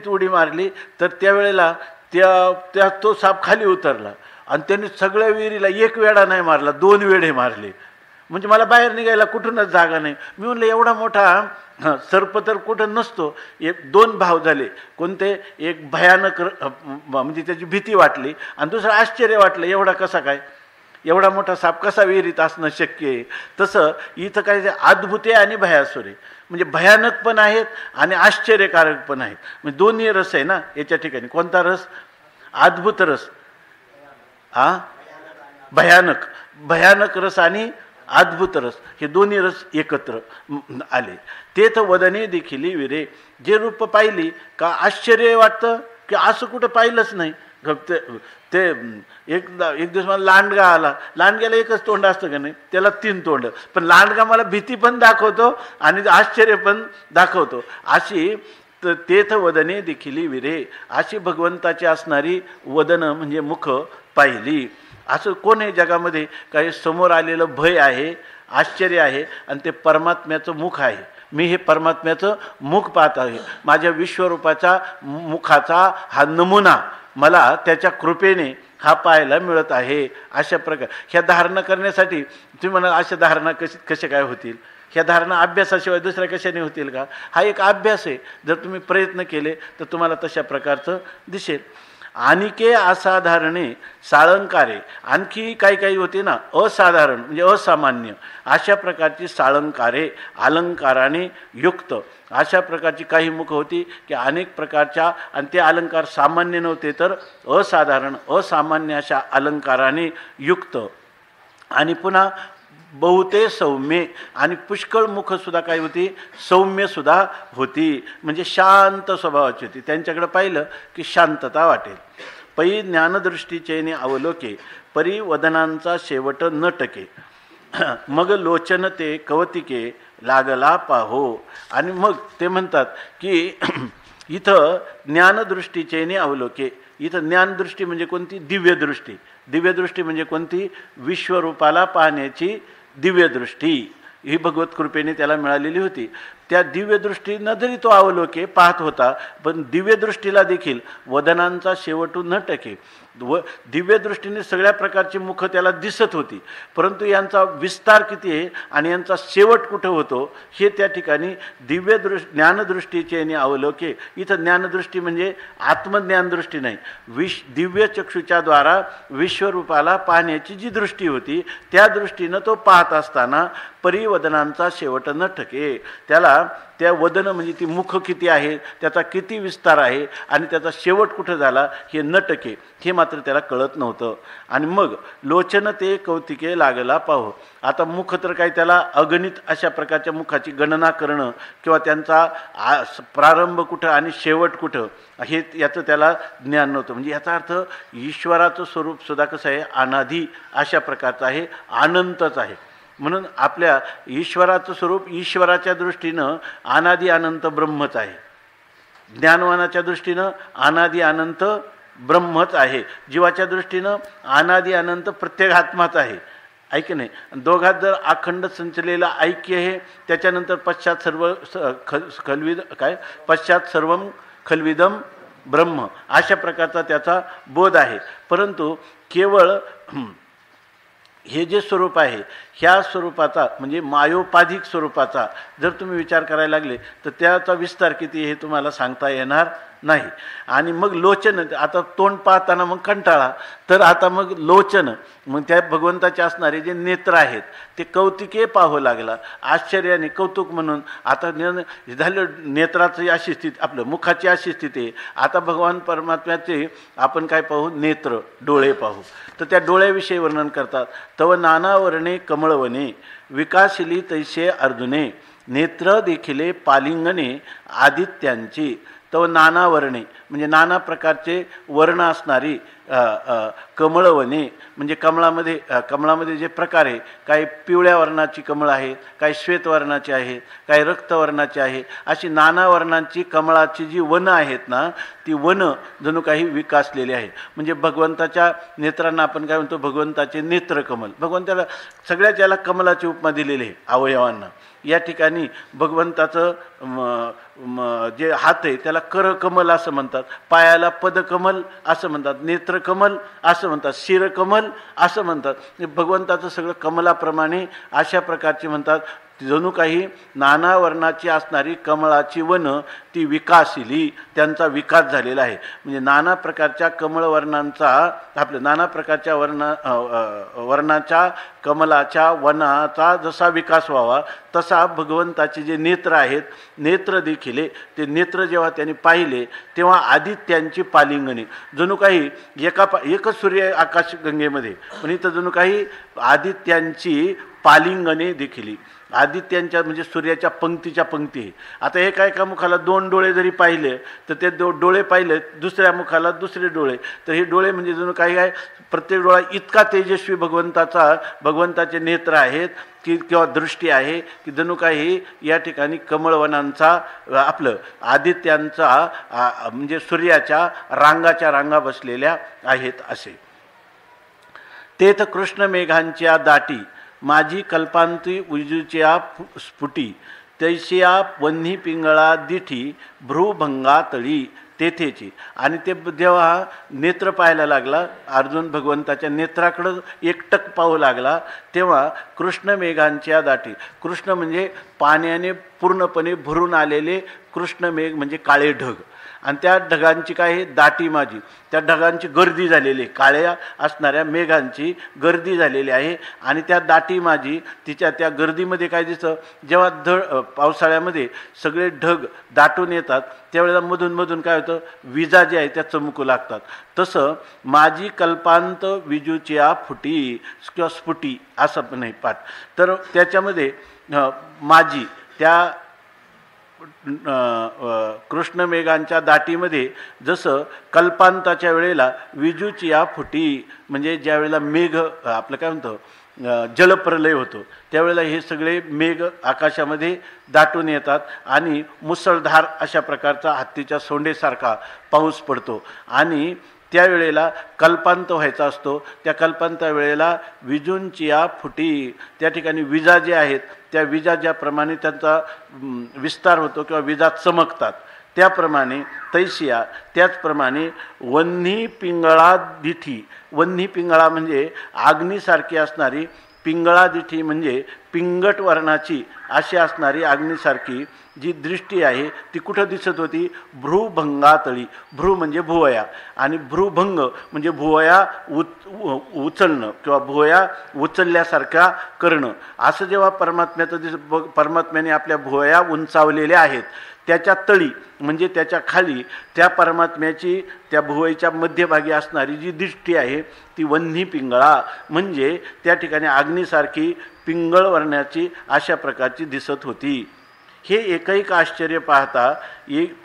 उडी मारली तर त्यावेळेला तो साप खाली उतरला आणि त्यांनी सगळ्या विहिरीला एक वेढा नाही मारला, 2 वेढे मारले. म्हणजे मला बाहेर निघायला कुठूनच जागा नाही. मी म्हणलं एवढा मोठा सर्प तर कुठं नसतो. 2 भाव झाले. कोणते? एक भयानक म्हणजे त्याची भीती वाटली आणि दुसरं आश्चर्य वाटलं, एवढा कसा काय, एवढा मोठा साप कसा विहिरीत असणं शक्य आहे? तसं इथं काय अद्भुते आणि भयासुरे म्हणजे भयानक पण आहेत आणि आश्चर्यकारक पण आहेत. म्हणजे दोन्ही रस आहे ना याच्या ठिकाणी. कोणता रस? अद्भुत रस, भयानक रस आणि अद्भुत रस, हे दोन्ही रस एकत्र आले. तेथ वदने देखील विरे. जे रूप पाहिली का आश्चर्य वाटतं की असं कुठं पाहिलंच नाही. ते एक दिवस मला लांडगा आला. लांडग्याला एकच तोंड असतं का नाही? त्याला 3 तोंड. पण लांडगा मला भीती पण दाखवतो आणि आश्चर्य पण दाखवतो. अशी तेथ वदने देखिली विरे, अशी भगवंताची असणारी वदनं म्हणजे मुख पाहिली. असं कोण आहे जगामध्ये? काही समोर आलेलं भय आहे, आश्चर्य आहे आणि ते परमात्म्याचं मुख आहे. मी हे परमात्म्याचं मुख पाहत आहे. माझ्या विश्वरूपाचा मुखाचा हा नमुना मला त्याच्या कृपेने हा पाहायला मिळत आहे. अशा प्रकार ह्या धारणा करण्यासाठी तुम्ही म्हणाल अशा धारणा कशा काय होतील? ह्या धारणा अभ्यासाशिवाय दुसऱ्या कशाने होतील का? हा एक अभ्यास आहे. जर तुम्ही प्रयत्न केले तर तुम्हाला तशा प्रकारचं दिसेल. आणिके असाधारणे साळंकारे, आणखी काही होते ना असाधारण म्हणजे असामान्य, अशा प्रकारची साळंकारे अलंकाराने युक्त, अशा प्रकारची काही मुख होती की अनेक प्रकारच्या, आणि ते अलंकार सामान्य नव्हते तर असाधारण असामान्य अशा अलंकाराने युक्त. आणि पुन्हा बहुते सौम्य, आणि पुष्कळ मुखसुद्धा काय होती? सौम्यसुद्धा होती, म्हणजे शांत स्वभावाची होती. त्यांच्याकडे पाहिलं की शांतता वाटेल. पै ज्ञानदृष्टीचेने अवलोके परी वदनांचा शेवट न टके. मग लोचन ते कवतिके लागला पाहो. आणि मग ते म्हणतात की इथं ज्ञानदृष्टीचेने अवलोके. इथं ज्ञानदृष्टी म्हणजे कोणती? दिव्यदृष्टी. दिव्यदृष्टी म्हणजे कोणती? विश्वरूपाला पाहण्याची दिव्यदृष्टी ही भगवत कृपेने त्याला मिळालेली होती. त्या दिव्यदृष्टीनं जरी तो अवलोके पाहत होता, पण दिव्यदृष्टीला देखील वदनांचा शेवटू न टके. दिव्यदृष्टीने सगळ्या प्रकारची मुखं त्याला दिसत होती, परंतु यांचा विस्तार किती आहे आणि यांचा शेवट कुठं होतो हे त्या ठिकाणी ज्ञानदृष्टीचे अवलोके. इथं ज्ञानदृष्टी म्हणजे आत्मज्ञानदृष्टी नाही, दिव्य चक्षुच्याद्वारा विश्वरूपाला पाहण्याची जी दृष्टी होती त्या दृष्टीनं तो पाहत असताना परिवदनांचा शेवट न ठके. त्याला त्या वदन म्हणजे ती मुख किती आहे, त्याचा किती विस्तार आहे आणि त्याचा शेवट कुठं झाला हे न टके हे मात्र त्याला कळत नव्हतं. आणि मग लोचन ते कौतिके लागला पाहो. आता मुख तर काही त्याला अगणित अशा प्रकारच्या मुखाची गणना करणं किंवा त्यांचा प्रारंभ कुठं आणि शेवट कुठं हे याचं त्याला ज्ञान नव्हतं. म्हणजे याचा अर्थ ईश्वराचं स्वरूप सुद्धा कसं आहे, अनादी अशा प्रकारचं आहे, अनंतच आहे. म्हणून आपल्या ईश्वराचं स्वरूप ईश्वराच्या दृष्टीनं अनादी अनंत ब्रह्मच आहे, ज्ञानवानाच्या दृष्टीनं अनादी अनंत ब्रह्मच आहे, जीवाच्या दृष्टीनं अनादी अनंत प्रत्येक आत्माच आहे. ऐक नाही, दोघात जर अखंड संचलेला ऐक्य हे त्याच्यानंतर पश्चात सर्व पश्चात सर्वम खलविदम ब्रह्म अशा प्रकारचा त्याचा बोध आहे. परंतु केवळ हे जे स्वरूप आहे ह्या स्वरूपाचा म्हणजे मायोपाधिक स्वरूपाचा जर तुम्ही विचार करायला लागले तर त्याचा विस्तार किती हे तुम्हाला सांगता येणार नाही. आणि मग लोचन, आता तोंड पाहताना मग कंटाळा, तर आता मग लोचन मग त्या भगवंताचे असणारे जे नेत्र आहेत ते कौतिके पाहावं लागला, आश्चर्याने कौतुक म्हणून. आता झालं नेत्राची अशी स्थिती, आपलं मुखाची अशी स्थिती आहे. आता भगवान परमात्म्याचे आपण काय पाहू, नेत्र डोळे पाहू. तर त्या डोळ्याविषयी वर्णन करतात. तव नानावर्णे कमळवने विकासिली तैसे अर्जुने नेत्र देखिले पालिंगणे आदित्यांची. तो नाना वर्णे म्हणजे नाना प्रकारचे वर्ण असणारी कमळवने म्हणजे कमळामध्ये जे प्रकार आहे, काही पिवळ्या वर्णाची कमळ आहे, काही श्वेतवर्णाची आहे, काही रक्तवर्णाची आहे, अशी नाना वर्णांची कमळाची जी वनं आहेत ना, ती वनं जणू काही विकासलेली आहे. म्हणजे भगवंताच्या नेत्रांना आपण काय म्हणतो, भगवंताचे नेत्रकमल. भगवंताला सगळ्याच याला कमलाची उपमा दिलेली आहे अवयवांना. या ठिकाणी भगवंताचं जे हात आहे त्याला करकमल असं म्हणतात, पायाला पदकमल असं म्हणतात, नेत्रकमल असं म्हणतात, शिरकमल असं म्हणतात. भगवंताचं सगळं कमलाप्रमाणे अशा प्रकारचे म्हणतात. जणू काही नाना वर्णाची असणारी कमळाची वनं ती विकासिली, त्यांचा विकास झालेला आहे. म्हणजे नाना प्रकारच्या कमळवर्णांचा, आपल्या नाना प्रकारच्या वर्णाच्या कमलाच्या वनाचा जसा विकास व्हावा तसा भगवंताचे जे नेत्र आहेत, नेत्र देखील ते नेत्र जेव्हा त्यांनी पाहिले तेव्हा आदित्यांची पालिंगणे, जणू काही एकच सूर्य आकाशगंगेमध्ये, पण इथं जणू काही आदित्यांची पालिंगणे देखील. आदित्यांच्या म्हणजे सूर्याच्या पंक्तीच्या पंक्ती. आता एका मुखाला 2 डोळे जरी पाहिले तर ते डोळे पाहिले, दुसऱ्या मुखाला दुसरे डोळे, तर हे डोळे म्हणजे जणू काही काय, प्रत्येक डोळा इतका तेजस्वी भगवंताचे नेत्र आहेत की किंवा दृष्टी आहे की जणू काही या ठिकाणी कमळवनांचा, आपलं आदित्यांचा म्हणजे सूर्याच्या रांगाच्या रांगा बसलेल्या आहेत असे. तेथ कृष्ण मेघांच्या दाटी माझी कल्पांती उजूच्या स्फुटी तैशिया वन्ही पिंगळा दिठी भ्रूभंगा तळी तेथेची. आणि ते जेव्हा नेत्र पाहायला लागला, अर्जुन भगवंताच्या नेत्राकडं एकटक पाहू लागला, तेव्हा कृष्ण मेघांच्या दाटी, कृष्ण म्हणजे पाण्याने पूर्णपणे भरून आलेले कृष्ण मेघ म्हणजे काळे ढग, आणि त्या ढगांची काय आहे, दाटी माझी, त्या ढगांची गर्दी झालेली, काळ्या असणाऱ्या मेघांची गर्दी झालेली आहे. आणि त्या दाटी माझी, तिच्या त्या गर्दीमध्ये काय दिसतं, जेव्हा पावसाळ्यामध्ये सगळे ढग दाटून येतात त्यावेळेला मधून मधून काय होतं, विजा जे आहे त्या चमकू लागतात. तसं माझी कल्पांत विजूच्या फुटी किंवा स्फुटी असं पण नाही पाठ. तर त्याच्यामध्ये माझी त्या कृष्ण मेघांच्या दाटीमध्ये जसं कल्पांताच्या वेळेला विजूची या फुटी म्हणजे ज्या वेळेला मेघ आपलं काय म्हणतो जलप्रलय होतो त्यावेळेला हे सगळे मेघ आकाशामध्ये दाटून येतात आणि मुसळधार अशा प्रकारचा हत्तीच्या सोंडेसारखा पाऊस पडतो. आणि त्यावेळेला कल्पांत व्हायचा असतो. त्या कल्पांत वेळेला विजूंची या फुटी, त्या ठिकाणी विजा जे आहेत त्या विजा ज्याप्रमाणे त्यांचा विस्तार होतो किंवा विजा चमकतात त्याप्रमाणे तैशिया, त्याचप्रमाणे वन्ही पिंगळा दिठी, वन्ही पिंगळा म्हणजे अग्नीसारखी असणारी पिंगळादिठी म्हणजे पिंगट वर्णाची अशी असणारी अग्नीसारखी जी दृष्टी आहे ती कुठं दिसत होती? भ्रूभंगातळी. भ्रू म्हणजे भुवया आणि भ्रूभंग म्हणजे भुवया उचलणं किंवा भुवया उचलल्यासारखा करणं. असं जेव्हा परमात्म्याचं परमात्म्याने आपल्या भुवया उंचावलेल्या आहेत, त्याच्या तळी म्हणजे त्याच्या खाली त्या परमात्म्याची त्या भुवयाच्या मध्यभागी असणारी जी दृष्टी आहे ती वन्ही पिंगळा म्हणजे त्या ठिकाणी अग्नीसारखी पिंगळ वर्णाची अशा प्रकारची दिसत होती. हे एकैक आश्चर्य पाहता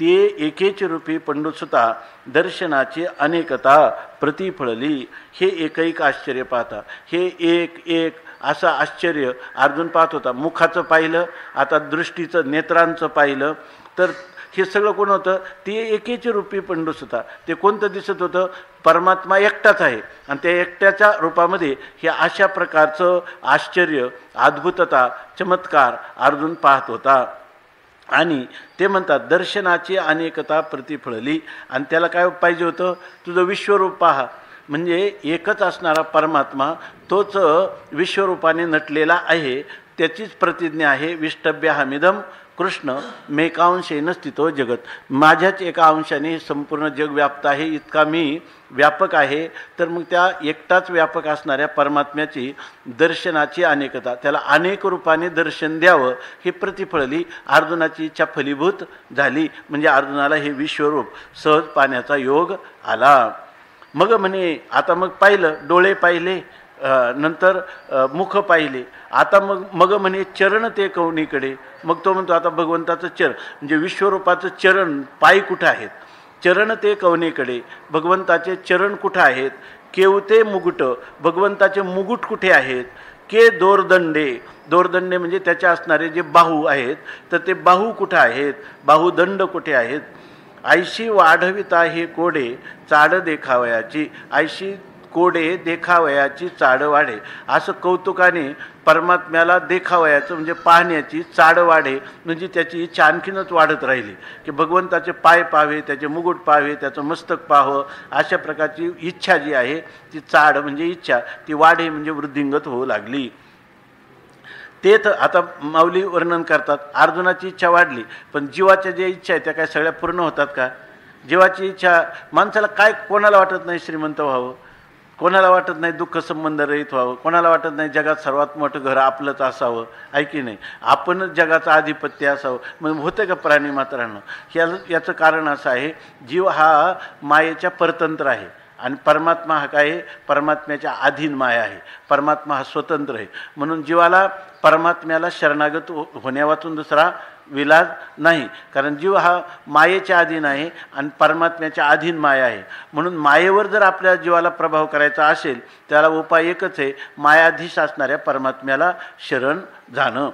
ते एकेच रूपी पंडुसुता दर्शनाची अनेकता प्रतिफळली. हे एकैक आश्चर्य पाहता हे एक एक असं आश्चर्य अर्जुन पाहत होता. मुखाचं पाहिलं, आता दृष्टीचं नेत्रांचं पाहिलं, तर हे सगळं कोण होतं? ते एकेच रूपी पंडुसुता. ते कोणतं दिसत होतं? परमात्मा एकटाच आहे आणि त्या एकट्याच्या रूपामध्ये हे अशा प्रकारचं आश्चर्य, अद्भुतता, चमत्कार अर्जुन पाहत होता. आणि ते म्हणतात दर्शनाची अनेकता प्रतिफळली. आणि त्याला काय पाहिजे होतं? तुझं विश्वरूप पहा. म्हणजे एकच असणारा परमात्मा तोच विश्वरूपाने नटलेला आहे. त्याचीच प्रतिज्ञा आहे विष्टभ्यहमिदं कृष्ण मेकांशेन स्थितो जगत. माझ्याच एका अंशाने संपूर्ण जग व्याप्त आहे, इतका मी व्यापक आहे. तर मग त्या एकटाच व्यापक असणाऱ्या परमात्म्याची दर्शनाची अनेकता, त्याला अनेक रूपाने दर्शन द्यावं हे प्रतिफळली. अर्जुनाची इच्छा फलीभूत झाली. म्हणजे अर्जुनाला हे विश्वरूप सहज पाहण्याचा योग आला. मग म्हणे आता मग पाहिलं, डोळे पाहिले, नंतर मुख पाहिले, आता मग म्हणे चरण ते कवणीकडे. मग तो म्हणतो आता भगवंताचं चरण म्हणजे विश्वरूपाचं चरण, पाय कुठं आहेत? चरण ते कवणीकडे, भगवंताचे चरण कुठं आहेत? केवते मुकुट, भगवंताचे मुकुट कुठे आहेत? के दोरदंडे, दोरदंडे म्हणजे त्याच्या असणारे जे बाहू आहेत, तर ते बाहू कुठं आहेत? बाहुदंड कुठे आहेत? आयशी वाढविता हे कोडे चाड देखावयाची, आयशी कोडे देखावयाची चाड वाढे. असं कौतुकाने परमात्म्याला देखावयाचं म्हणजे पाहण्याची चाड वाढे, म्हणजे त्याची इच्छा आणखीनच वाढत राहिली की भगवंताचे पाय पाहावे, त्याचे मुकुट पाहावे, त्याचं मस्तक पाहावं. अशा प्रकारची इच्छा जी आहे ती चाड म्हणजे इच्छा, ती वाढे म्हणजे वृद्धिंगत होऊ लागली. ते तर आता माऊली वर्णन करतात अर्जुनाची इच्छा वाढली, पण जीवाच्या ज्या इच्छा आहेत त्या काय सगळ्या पूर्ण होतात का? जीवाची इच्छा, माणसाला काय, कोणाला वाटत नाही श्रीमंत व्हावं, कोणाला वाटत नाही दुःख संबंध रहित व्हावं, कोणाला वाटत नाही जगात सर्वात मोठं घर आपलंच असावं, आहे की नाही? आपणच जगाचं आधिपत्य असावं. मग होतं का प्राणी मात्रांना? याचं कारण असं आहे, जीव हा मायेच्या परतंत्र आहे आणि परमात्मा हा काय आहे? परमात्म्याच्या अधीन माया आहे. परमात्मा हा स्वतंत्र आहे. म्हणून जीवाला परमात्म्याला शरणागत होण्यावाचून दुसरा विलाज नाही. कारण जीव हा मायेच्या अधीन आहे आणि परमात्म्याच्या अधीन माया आहे. म्हणून मायेवर जर आपल्या जीवाला प्रभाव करायचा असेल त्याला उपाय एकच आहे, मायाधीश असणाऱ्या परमात्म्याला शरण जाणं.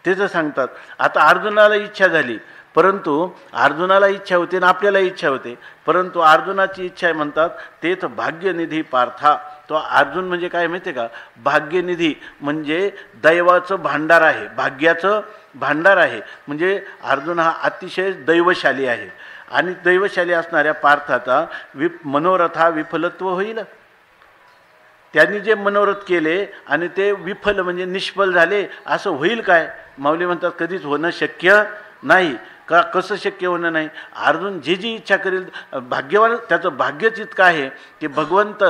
तेच सांगतात. आता अर्जुनाला इच्छा झाली, परंतु अर्जुनाला इच्छा होते आणि आपल्याला इच्छा होते, परंतु अर्जुनाची इच्छा आहे म्हणतात तेच भाग्यनिधी पार्था. तो अर्जुन म्हणजे काय माहिती आहे का? भाग्यनिधी म्हणजे दैवाचं भांडार आहे, भाग्याचं भांडार आहे. म्हणजे अर्जुन हा अतिशय दैवशाली आहे आणि दैवशाली असणाऱ्या पार्थाचा मनोरथ हा विफलत्व होईल. त्यांनी जे मनोरथ केले आणि ते विफल म्हणजे निष्फल झाले, असं होईल काय? माऊली म्हणतात कधीच होणं शक्य नाही. का कसं शक्य होणं नाही? अर्जुन जी इच्छा करेल, भाग्यवान त्याचं भाग्यच इतकं आहे की भगवंत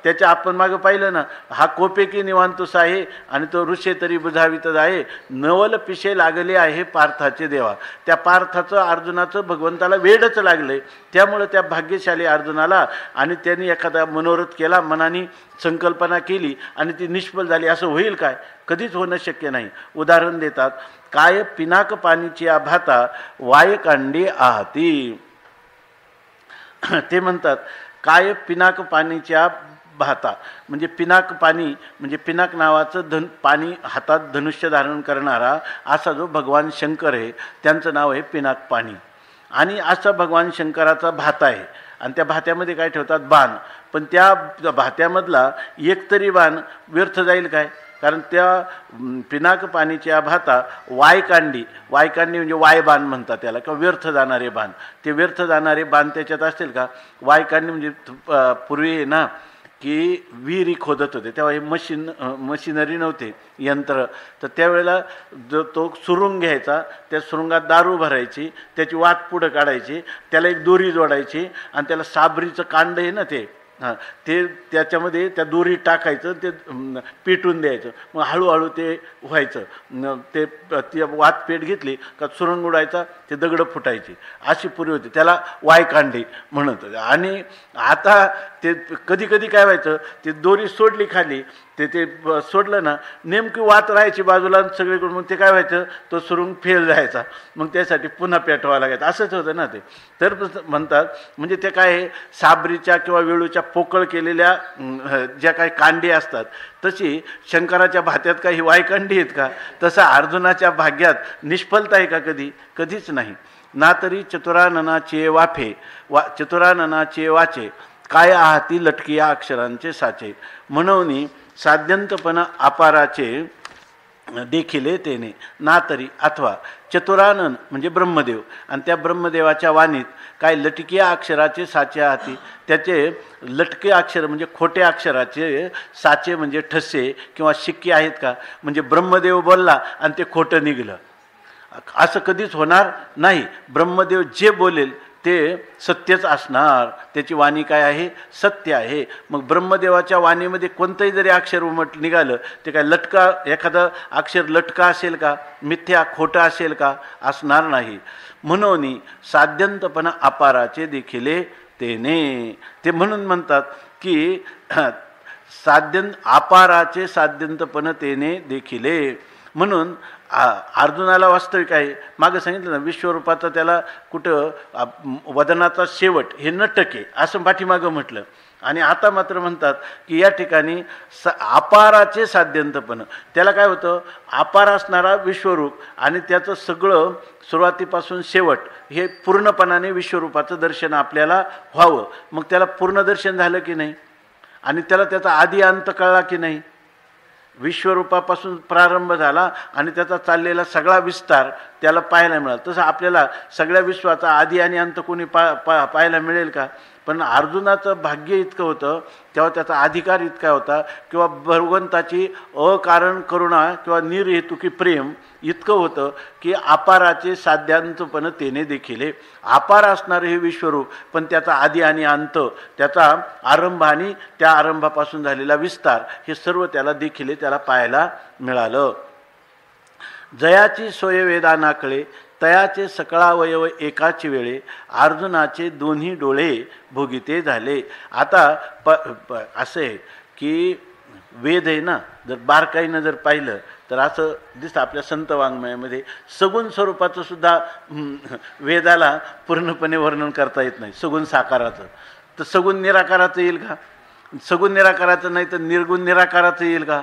त्याच्या, आपण मागं पाहिलं ना, हा कोपेकी निवांतुस आहे आणि तो ऋषे तरी बुझावितच आहे, नवल पिशे लागले आहे पार्थाचे देवा. त्या पार्थाचं अर्जुनाचं भगवंताला वेडच लागलंय. त्यामुळं त्या भाग्यशाली अर्जुनाला, आणि त्यांनी एखादा मनोरथ केला, मनाने संकल्पना केली आणि ती निष्फळ झाली, असं होईल काय? कधीच होणं शक्य नाही. उदाहरण देतात, काय पिनाक पाणीची आभाता वायकांडी आहाती. ते म्हणतात काय पिनाक पाणीच्या भाता, म्हणजे पिनाक पाणी म्हणजे पिनाक नावाचं पाणी हातात धनुष्य धारण करणारा असा जो भगवान शंकर आहे, त्यांचं नाव आहे पिनाक पाणी. आणि असा भगवान शंकराचा भाता आहे आणि त्या भात्यामध्ये काय ठेवतात? बाण. पण त्या भात्यामधला एक तरी बाण व्यर्थ जाईल काय? कारण त्या पिनाक पाणीच्या भाता वायकांडी, वायकांडी म्हणजे वायबाण म्हणतात त्याला, किंवा व्यर्थ जाणारे बाण. ते व्यर्थ जाणारे बाण त्याच्यात असतील का? वायकांडी म्हणजे पूर्वी ना की विहिरी खोदत होते, तेव्हा हे मशिनरी नव्हते, यंत्र. तर त्यावेळेला जो तो सुरुंग घ्यायचा, त्या सुरुंगात दारू भरायची, त्याची वात पुढं काढायची, त्याला एक दोरी जोडायची आणि त्याला साबरीचं कांड आहे ना ते, ते त्याच्यामध्ये त्या दोरी टाकायचं, ते पेटून द्यायचं. मग हळूहळू ते व्हायचं. ते ती वात पेट घेतली का सुरुंग उडायचा, ते दगडं फुटायची. अशी पूर्वी होती, त्याला वायकांडी म्हणत होते. आणि आता ते कधी कधी काय व्हायचं, ते दोरी सोडली खाली, ते सोडलं ना, नेमकी वात राहायची बाजूला सगळीकडून, मग ते काय व्हायचं, तो सुरुंग फेल जायचा. मग त्यासाठी पुन्हा पेटवावं लागायचं. असंच होतं ना ते. तर म्हणतात म्हणजे ते काय साबरीच्या किंवा वेळूच्या पोकळ केलेल्या ज्या काही कांडी असतात, तशी शंकराच्या भात्यात काही वायकांडी आहेत का? तसं अर्जुनाच्या भाग्यात निष्फलता आहे का कधी? कधीच नाही. ना तरी चतुराननाचे वाफे चतुराननाचे वाचे, काय आहाती लटकिया अक्षरांचे साचे. म्हणून साध्यंतपणा अपाराचे देखिले तेने. ना तरी अथवा चतुरानन म्हणजे ब्रह्मदेव, आणि त्या ब्रह्मदेवाच्या वाणीत काय लटकिया अक्षराचे साचे हाती, त्याचे लटके अक्षर म्हणजे खोटे अक्षराचे साचे म्हणजे ठसे किंवा शिक्के आहेत का? म्हणजे ब्रह्मदेव बोलला आणि ते खोटं निघलं, असं कधीच होणार नाही. ब्रह्मदेव जे बोलेल ते सत्यच असणार, त्याची वाणी काय आहे? सत्य आहे. मग ब्रह्मदेवाच्या वाणीमध्ये कोणतंही जरी अक्षर निघालं, ते काय लटका, एखादं अक्षर लटका असेल का? मिथ्या खोटं असेल का? असणार नाही. म्हणून साध्यंतपणा अपाराचे देखिले तेने. ते म्हणून म्हणतात की अपाराचे साध्यंतपण तेने देखिले. म्हणून अर्जुनाला वास्तविक आहे, मागं सांगितलं ना, विश्वरूपाचा त्याला कुठं वदनाचा शेवट हे नटक आहे असं पाठीमागं म्हटलं. आणि आता मात्र म्हणतात की या ठिकाणी अपाराचे साध्यंतपण, त्याला काय होतं, अपार असणारा विश्वरूप आणि त्याचं सगळं सुरुवातीपासून शेवट हे पूर्णपणाने विश्वरूपाचं दर्शन आपल्याला व्हावं. मग त्याला पूर्ण दर्शन झालं की नाही? आणि त्याला त्याचा आधी अंत कळला की नाही? विश्वरूपापासून प्रारंभ झाला आणि त्याचा चाललेला सगळा विस्तार त्याला पाहायला मिळाला. तसं आपल्याला सगळ्या विश्वाचा आधी आणि अंत कोणी पाहायला मिळेल का? पण अर्जुनाचं भाग्य इतकं होतं, तेव्हा त्याचा अधिकार इतका होता, किंवा भगवंताची अकारण करुणा किंवा निर्हेतुकी प्रेम इतकं होतं की अपाराचे साध्यांतपण तेने देखील. अपार असणारे हे विश्वरूप, पण त्याचा आधी आणि अंत, त्याचा आरंभ आणि त्या आरंभापासून झालेला विस्तार, हे सर्व त्याला देखील त्याला पाहायला मिळालं. जयाची सोय वेदाना कळे, तयाचे सकळावयव एकाची वेळे, अर्जुनाचे दोन्ही डोळे भोगिते झाले. आता असं आहे की वेद आहे ना, जर बारकाईनं जर पाहिलं तर असं दिसतं आपल्या संत वाङ्मयामध्ये, सगुण स्वरूपाचं सुद्धा वेदाला पूर्णपणे वर्णन करता येत नाही, सगुण साकाराचं. तर सगुण निराकाराचं येईल का? सगुण निराकाराचं नाही तर निर्गुण निराकाराचं येईल का?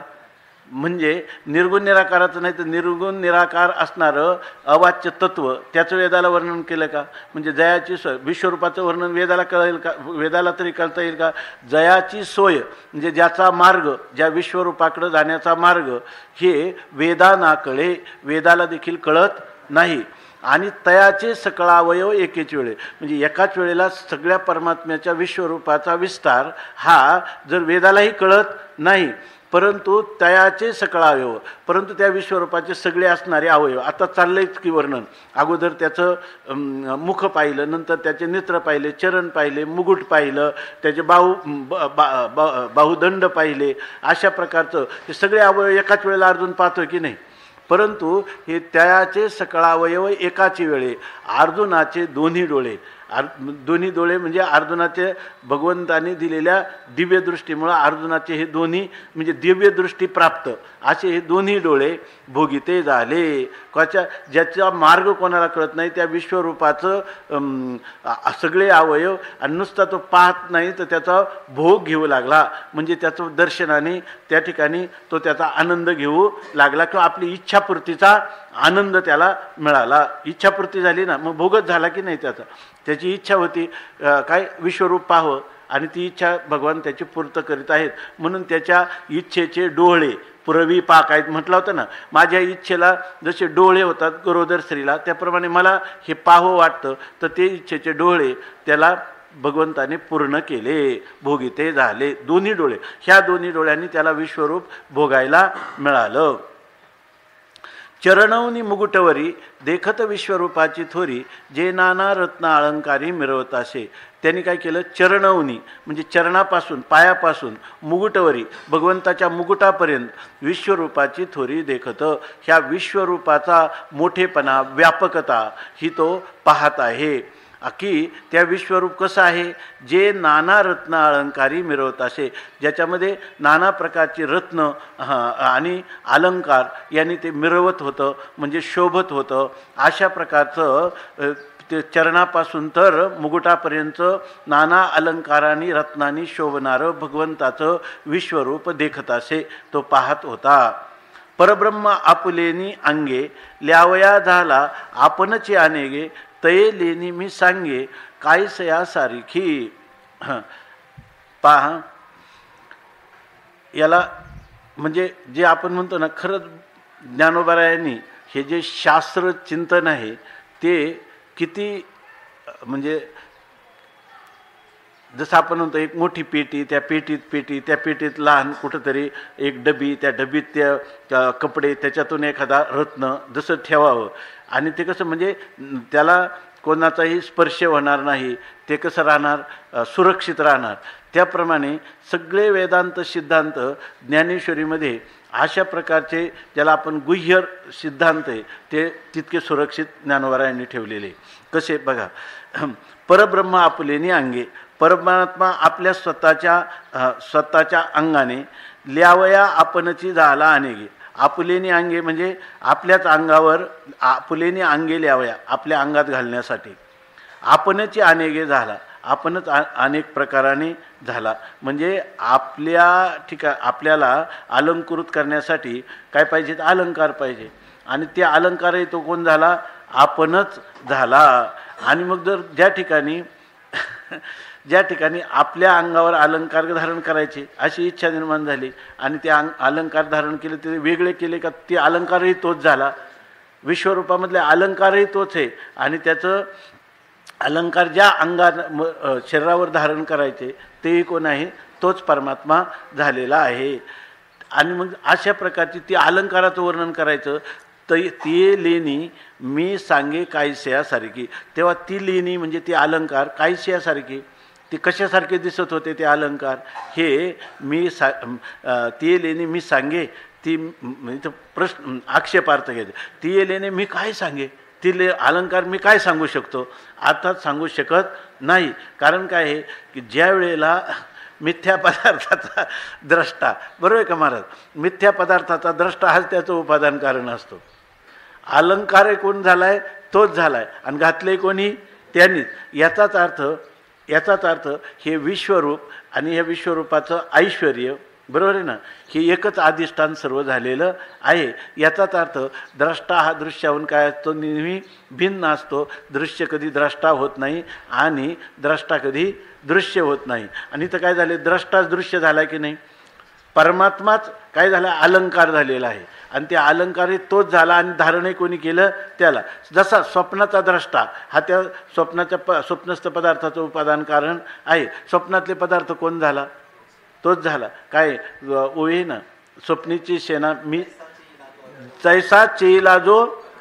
म्हणजे निर्गुण निराकाराचं नाही तर निर्गुण निराकार असणारं अवाच्य तत्व, त्याचं वेदाला वर्णन केलं का? म्हणजे जयाची सोय, विश्वरूपाचं वर्णन वेदाला कळेल का? वेदाला तरी कळता येईल का? जयाची सोय म्हणजे ज्याचा मार्ग, ज्या विश्वरूपाकडं जाण्याचा मार्ग, हे वेदाना कळे, वेदाला देखील कळत नाही. आणि तयाचे सकळावयव एकेच वेळे, म्हणजे एकाच वेळेला सगळ्या परमात्म्याच्या विश्वरूपाचा विस्तार हा जर वेदालाही कळत नाही, परंतु तयाचे सकळावयव, परंतु त्या विश्वरूपाचे सगळे असणारे अवयव. आता चाललंयच की वर्णन. अगोदर त्याचं मुख पाहिलं, नंतर त्याचे नेत्र पाहिले, चरण पाहिले, मुकुट पाहिलं, त्याचे बाहुदंड पाहिले. अशा प्रकारचं हे सगळे अवयव एकाच वेळेला अर्जुन पाहतोय की नाही? परंतु हे तयाचे सकळावयव एकाची वेळे, अर्जुनाचे दोन्ही डोळे. दोन्ही डोळे म्हणजे अर्जुनाचे भगवंताने दिलेल्या दिव्यदृष्टीमुळं अर्जुनाचे हे दोन्ही म्हणजे दिव्यदृष्टी प्राप्त असे हे दोन्ही डोळे भोगिते झाले. ज्याचा मार्ग कोणाला कळत नाही त्या विश्वरूपाचं सगळे अवयव, आणि नुसता तो पाहत नाही तर त्याचा भोग घेऊ लागला, म्हणजे त्याचं दर्शनाने त्या ठिकाणी तो त्याचा आनंद घेऊ लागला, किंवा आपली इच्छापूर्तीचा आनंद त्याला मिळाला. इच्छापूर्ती झाली ना, मग भोगच झाला की नाही त्याचा. त्याची इच्छा होती काय, विश्वरूप पाहावं, आणि ती इच्छा भगवान त्याची पूर्त करीत आहेत. म्हणून त्याच्या इच्छेचे डोळे पुरवी पाक आहेत म्हटलं होतं ना. माझ्या इच्छेला जसे डोळे होतात गरोदर स्त्रीला, त्याप्रमाणे मला हे पाहावं वाटतं, तर ते इच्छेचे डोळे त्याला भगवंताने पूर्ण केले, भोगिते झाले. दोन्ही डोळे, ह्या दोन्ही डोळ्यांनी त्याला विश्वरूप भोगायला मिळालं. चरणवनी मुगुटवरी देखत विश्वरूपाची थोरी, जे नाना रत्न अलंकारी मिरवत असे. त्यांनी काय केलं, चरणवनी म्हणजे चरणापासून पायापासून मुगुटवरी भगवंताच्या मुकुटापर्यंत विश्वरूपाची थोरी देखत, ह्या विश्वरूपाचा मोठेपणा व्यापकता ही तो पाहत आहे. की त्या विश्वरूप कसं आहे, जे नाना रत्न अलंकारी मिरवत असे, ज्याच्यामध्ये नाना प्रकारची रत्न आणि अलंकार यांनी ते मिरवत होतं, म्हणजे शोभत होतं. अशा प्रकारचं ते चरणापासून तर मुकुटापर्यंत नाना अलंकारांनी रत्नांनी शोभणारं भगवंताचं विश्वरूप देखत असे तो पाहत होता. परब्रह्म आपुलेनी अंगे ल्यावया झाला आपणची अनेगे, तये लेनी मी सांगे कायसया सारिखी. पहा, याला म्हणजे जे आपण म्हणतो ना, खरंच ज्ञानोबारायांनी हे जे शास्त्र चिंतन आहे ते किती, म्हणजे जसं आपण म्हणतो एक मोठी पेटी, त्या पेटीत लहान कुठंतरी एक डबी, त्या डबीत त्या कपडे, त्याच्यातून एखादा रत्न जसं ठेवावं, आणि ते कसं म्हणजे त्याला कोणाचाही स्पर्श होणार नाही, ते कसं राहणार, सुरक्षित राहणार. त्याप्रमाणे सगळे वेदांत सिद्धांत ज्ञानेश्वरीमध्ये अशा प्रकारचे, ज्याला आपण गुह्य सिद्धांत आहे, ते तितके सुरक्षित ज्ञानोबारायांनी ठेवलेले. कसे बघा, परब्रह्म आपुलेनी अंगे, परमात्मा आपल्या स्वतःच्या अंगाने ल्यावया आपणची झाला अनेगे. आपुलेनी अंगे म्हणजे आपल्याच अंगावर, आपुलेनी अंगे ल्यावया आपल्या अंगात घालण्यासाठी, आपणची अनेगे झाला आपणच अनेक प्रकाराने झाला. म्हणजे आपल्याला अलंकृत करण्यासाठी काय पाहिजे, अलंकार पाहिजे, आणि ते अलंकारही तो कोण झाला, आपणच झाला. आणि मग जर ज्या ठिकाणी आपल्या अंगावर अलंकार धारण करायचे अशी इच्छा निर्माण झाली, आणि ते अलंकार धारण केले, ते वेगळे केले का, ते अलंकारही तोच झाला. विश्वरूपामधले अलंकारही तोच आहे, आणि त्याचं अलंकार ज्या शरीरावर धारण करायचे तेही कोण आहे, तोच परमात्मा झालेला आहे. आणि मग अशा प्रकारची ती अलंकाराचं वर्णन करायचं, तर ती लेणी मी सांगे कायस्यासारखी. तेव्हा ती लेणी म्हणजे ती अलंकार कायस्यासारखी, ती कशासारखे दिसत होते ते अलंकार, हे ती लेणी मी सांगे, ती म्हणजे प्रश्न आक्षेपार्थ घ्यायचं, ती लेणी मी काय सांगे, ती अलंकार मी काय सांगू शकतो, आता सांगू शकत नाही. कारण काय आहे की ज्या वेळेला मिथ्या पदार्थाचा द्रष्टा, बरोबर आहे का महाराज, मिथ्या पदार्थाचा द्रष्टा हाच त्याचं उपादान कारण असतो. अलंकार कोण झालाय, तोच झालाय, आणि घातले कोणी, त्यांनीच. याचाच अर्थ हे विश्वरूप आणि ह्या विश्वरूपाचं ऐश्वर्य, बरोबर आहे ना, हे एकच अधिष्ठान सर्व झालेलं आहे. याचाच अर्थ द्रष्टा हा दृश्याहून काय असतो, नेहमी भिन्न असतो. दृश्य कधी द्रष्टा होत नाही आणि द्रष्टा कधी दृश्य होत नाही. आणि इथं काय झाले, द्रष्टाच दृश्य झाला की नाही, परमात्माच काय झाला, अलंकार झालेला आहे, आणि ते अलंकारही तोच झाला, आणि धारणही कोणी केलं त्याला. जसा स्वप्नाचा द्रष्टा हा त्या स्वप्नस्थ पदार्थाचं उपादान कारण आहे, स्वप्नातले पदार्थ कोण झाला, तोच झाला. काय ओळी ना, स्वप्नीची सेना मी तैसा चेला जो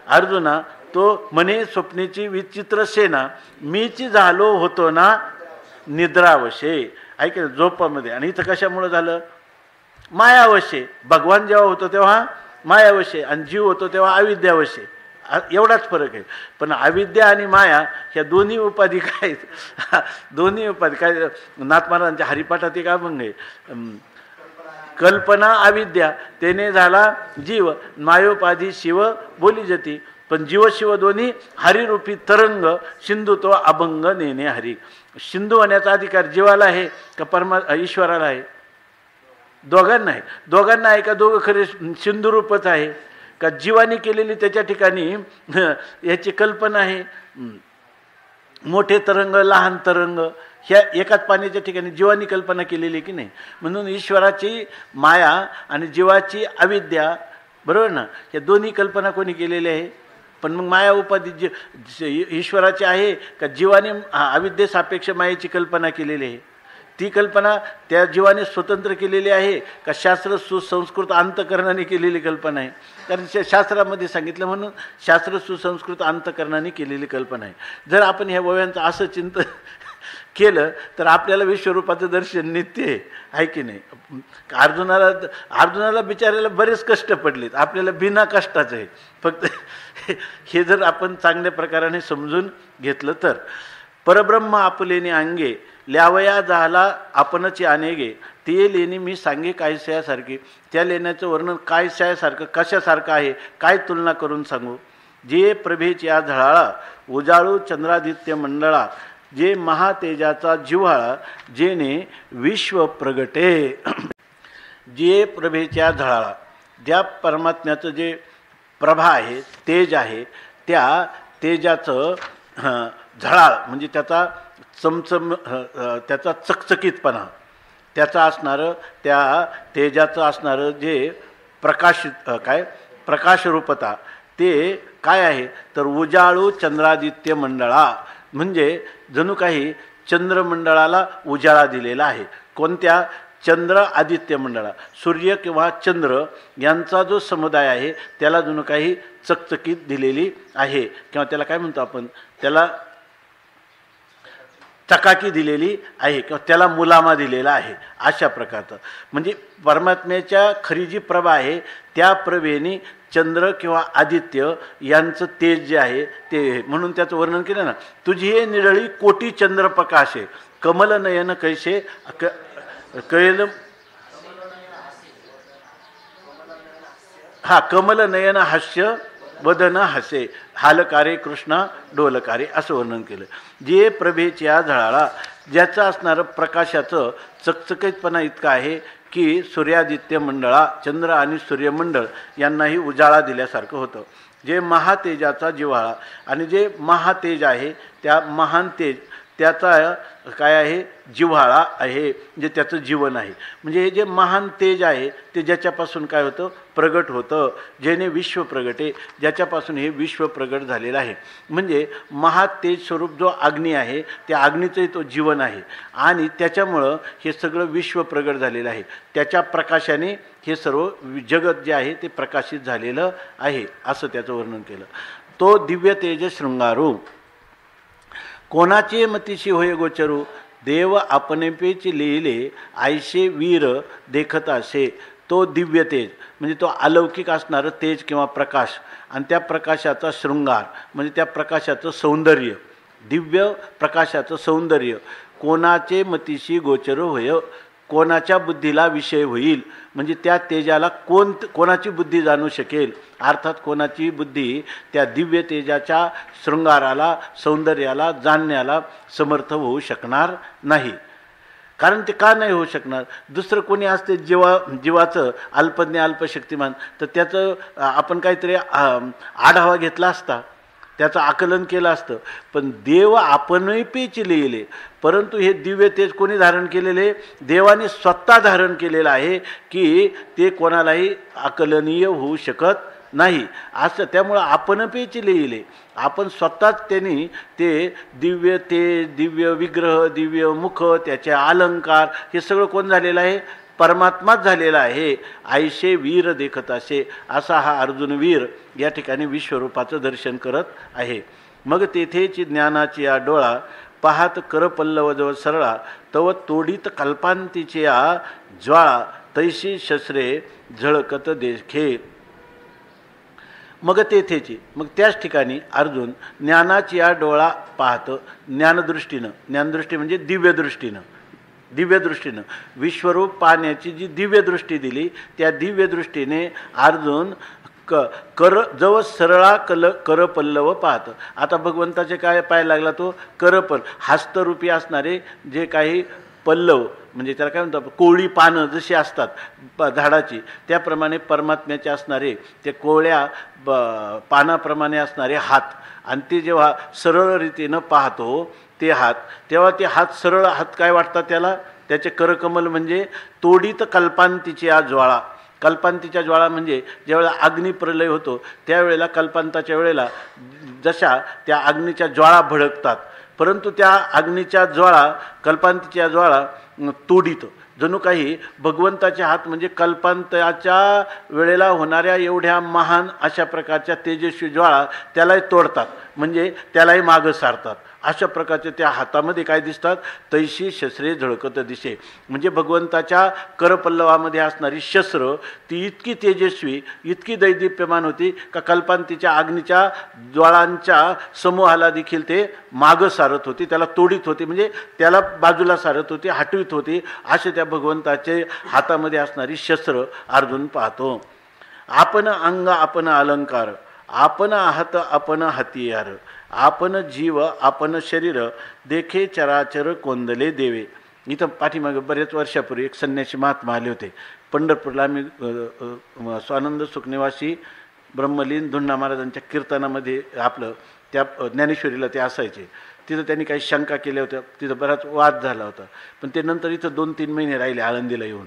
अर्जुना, तो म्हणे स्वप्नीची विचित्र सेना, मीची झालो होतो ना निद्रावशे. ऐक झोपामध्ये. आणि इथं कशामुळं झालं, मायावशे. भगवान जेव्हा होतो तेव्हा मायावशे, आणि जीव होतो तेव्हा अविद्यावशे. एवढाच फरक आहे. पण अविद्या आणि माया ह्या दोन्ही उपाधी काय, दोन्ही उपाधी काय, नाथ महाराजांच्या हरिपाठात एक अभंग आहे, कल्पना अविद्या तेने झाला जीव, मायोपाधी शिव बोली जती. पण जीव शिव दोन्ही हरिरूपी तरंग, सिंधू तो अभंग नेणे हरी. सिंधू होण्याचा अधिकार जीवाला आहे का ईश्वराला आहे? दोघांना आहे. दोघांना आहे का दोघं खरे सिंधुरूपच आहे का जीवाने केलेली त्याच्या ठिकाणी याची कल्पना आहे. मोठे तरंग लहान तरंग ह्या एकाच पाण्याच्या ठिकाणी जीवानी कल्पना केलेली की नाही. म्हणून ईश्वराची माया आणि जीवाची अविद्या, बरोबर ना, या दोन्ही कल्पना कोणी केलेल्या आहे? पण मग माया उपाधी ईश्वराची आहे का जीवाने अविद्येसापेक्ष मायेची कल्पना केलेली आहे? ती कल्पना त्या जीवाने स्वतंत्र केलेली आहे का शास्त्र सुसंस्कृत अंतकरणाने केलेली कल्पना आहे? कारण शास्त्रामध्ये सांगितलं म्हणून शास्त्र सुसंस्कृत अंतकरणाने केलेली कल्पना आहे. जर आपण ह्या ओव्यांचं असं चिंतन केलं तर आपल्याला विश्वरूपाचं दर्शन नित्य आहे की नाही? अर्जुनाला बिचारायला बरेच कष्ट पडलेत, आपल्याला बिना कष्टाचं आहे. फक्त हे जर आपण चांगल्या प्रकाराने समजून घेतलं तर परब्रह्म आपुलेने अंगे ल्यावया झाला आपणच अनेगे ते लेणी मी सांगे कायसायासारखे. त्या लेण्याचं वर्णन कायसायासारखं कशासारखं आहे, काय तुलना करून सांगू? जे प्रभेच्या झळाळा उजाळू चंद्रादित्य मंडळा जे महातेजाचा जिव्हाळा जेने विश्व प्रगटे. जे प्रभेच्या झळाळा, ज्या परमात्म्याचं जे प्रभा आहे, तेज आहे, त्या तेजाचं झळाळ म्हणजे त्याचा चमचम, त्याचा चकचकीतपणा, त्याचा असणारं त्या तेजाचं असणारं जे प्रकाशरूपता ते काय आहे तर उजाळू चंद्रादित्य मंडळा, म्हणजे जणू काही चंद्रमंडळाला उजाळा दिलेला आहे. कोणत्या? चंद्र आदित्य मंडळा, सूर्य किंवा चंद्र यांचा जो समुदाय आहे त्याला जणू काही चकचकीत दिलेली आहे, किंवा त्याला काय म्हणतो आपण, त्याला चकाकी दिलेली आहे, किंवा त्याला मुलामा दिलेला आहे. अशा प्रकारचं म्हणजे परमात्म्याच्या खरी जी प्रभा आहे त्या प्रभेने चंद्र किंवा आदित्य यांचं तेज जे आहे ते, म्हणून त्याचं वर्णन केलं ना, तुझी हे निरळी कोटी चंद्र प्रकाशे कमल नयन कैसे कैल कमल नयन हास्य वदन हसे हालकारे कृष्णा डोलकारे असं वर्णन केलं. जे प्रभेच्या झळाळा, ज्याचं असणारं प्रकाशाचं चकचकीतपणा इतका आहे की सूर्यादित्य मंडळा, चंद्र आणि सूर्यमंडळ यांनाही उजाळा दिल्यासारखं होतं. जे महातेजाचा जिव्हाळा, आणि जे महातेज आहे त्या महान तेज त्याचा काय आहे जिव्हाळा आहे, म्हणजे त्याचं जीवन आहे. म्हणजे हे जे महान तेज आहे ते ज्याच्यापासून काय होतं प्रगट होतं, जेणे विश्व प्रगटे, ज्याच्यापासून हे विश्व प्रगट झालेलं आहे. म्हणजे महातेज स्वरूप जो अग्नी आहे त्या अग्नीचंही तो जीवन आहे, आणि त्याच्यामुळं हे सगळं विश्व प्रगट झालेलं आहे. त्याच्या प्रकाशाने हे सर्व जगत जे आहे ते प्रकाशित झालेलं आहे असं त्याचं वर्णन केलं. तो दिव्य तेज शृंगारू कोणाचे मतीशी होय गोचरू देव आपणेपेची लिहिले आयशे वीर देखत असे. तो दिव्य तेज म्हणजे तो अलौकिक असणारं तेज किंवा प्रकाश, आणि त्या प्रकाशाचा शृंगार म्हणजे त्या प्रकाशाचं सौंदर्य, दिव्य प्रकाशाचं सौंदर्य कोणाचे मतीशी गोचर होय, कोणाच्या बुद्धीला विषय होईल, म्हणजे त्या तेजाला कोणाची बुद्धी जाणू शकेल. अर्थात कोणाची बुद्धी त्या दिव्य तेजाच्या शृंगाराला सौंदर्याला जाणण्याला समर्थ होऊ शकणार नाही. कारण ते का नाही होऊ शकणार? दुसरं कोणी असते जीवाचं अल्पज्ञ अल्पशक्तिमान, तर त्याचं आपण काहीतरी आढावा घेतला असता, त्याचं आकलन केलं असतं. पण देव आपणही पेची लिहिले, परंतु हे दिव्य तेज कोणी धारण केलेले? देवाने स्वतः धारण केलेलं आहे की ते कोणालाही आकलनीय होऊ शकत नाही असं. त्यामुळं आपण पेची लिहिले, आपण स्वतःच त्यांनी ते दिव्य तेज, दिव्य विग्रह, दिव्य मुख, त्याचे अलंकार हे सगळं कोण झालेलं आहे? परमात्माच झालेला आहे. आयशे वीर देखत असे, असा हा अर्जुन वीर या ठिकाणी विश्वरूपाचं दर्शन करत आहे. मग तेथेची ज्ञानाची या डोळा पाहात करपल्लवजवळ सरळा तव तोडीत कल्पांतीची या ज्वाळा तैशी शस्त्रे झळकत देखे. मग तेथेची, मग त्याच ठिकाणी अर्जुन ज्ञानाची या डोळा पाहतं ज्ञानदृष्टीनं. ज्ञानदृष्टी म्हणजे दिव्यदृष्टीनं. दिव्यदृष्टीनं विश्वरूप पाहण्याची जी दिव्यदृष्टी दिली त्या दिव्यदृष्टीने अर्जुन जवळ सरळा करपल्लव पाहतं. आता भगवंताचे काय पाहायला लागला तो करपल, हस्तरूपी असणारे जे काही पल्लव, म्हणजे त्याला काय म्हणतो, कोवळी पानं जशी असतात झाडाची, त्याप्रमाणे परमात्म्याचे असणारे ते कोवळ्या पानाप्रमाणे असणारे हात, आणि ते जेव्हा सरळ रीतीनं पाहतो ते हात, तेव्हा ते हात सरळ हात काय वाटतात त्याला? त्याचे करकमल म्हणजे तोडीत कल्पांतीची आ ज्वाळा, कल्पांतीच्या ज्वाळा म्हणजे ज्यावेळेला अग्निप्रलय होतो त्यावेळेला कल्पांताच्या वेळेला जशा त्या अग्नीच्या ज्वाळा भडकतात, परंतु त्या अग्नीच्या ज्वाळा कल्पांतीच्या ज्वाळा तोडीत. जणू काही भगवंताचे हात म्हणजे कल्पांताच्या वेळेला होणाऱ्या एवढ्या महान अशा प्रकारच्या तेजस्वी ज्वाळा त्यालाही तोडतात, म्हणजे त्यालाही मागं सारतात. अशा प्रकारचे त्या हातामध्ये काय दिसतात, तैशी शस्त्रे झळकत दिसे. म्हणजे भगवंताच्या करपल्लवामध्ये असणारी शस्त्र ती इतकी तेजस्वी, इतकी दैदिप्यमान होती का कल्पांतीच्या अग्नीच्या ज्वाळांच्या समूहाला देखील ते मागं सारत होते, त्याला तोडीत होते, म्हणजे त्याला बाजूला सारत होते, हटवीत होते. असे त्या भगवंताचे हातामध्ये असणारी शस्त्र अर्जुन पाहतो. आपण अंग आपण अलंकार, आपण हात आपण हतियार, आपण जीव आपण शरीर, देखे चराचर कोंदले देवे. इथं पाठीमागे बरेच वर्षापूर्वी एक संन्यासी महात्मा आले होते. पंढरपूरला आम्ही स्वानंद सुखनिवासी ब्रह्मलीन धुंडा महाराजांच्या कीर्तनामध्ये आपलं त्या ज्ञानेश्वरीला ते असायचे. तिथं त्यांनी काही शंका केल्या होत्या, तिथं बराच वाद झाला होता. पण ते नंतर इथं 2-3 महिने राहिले आळंदीला येऊन.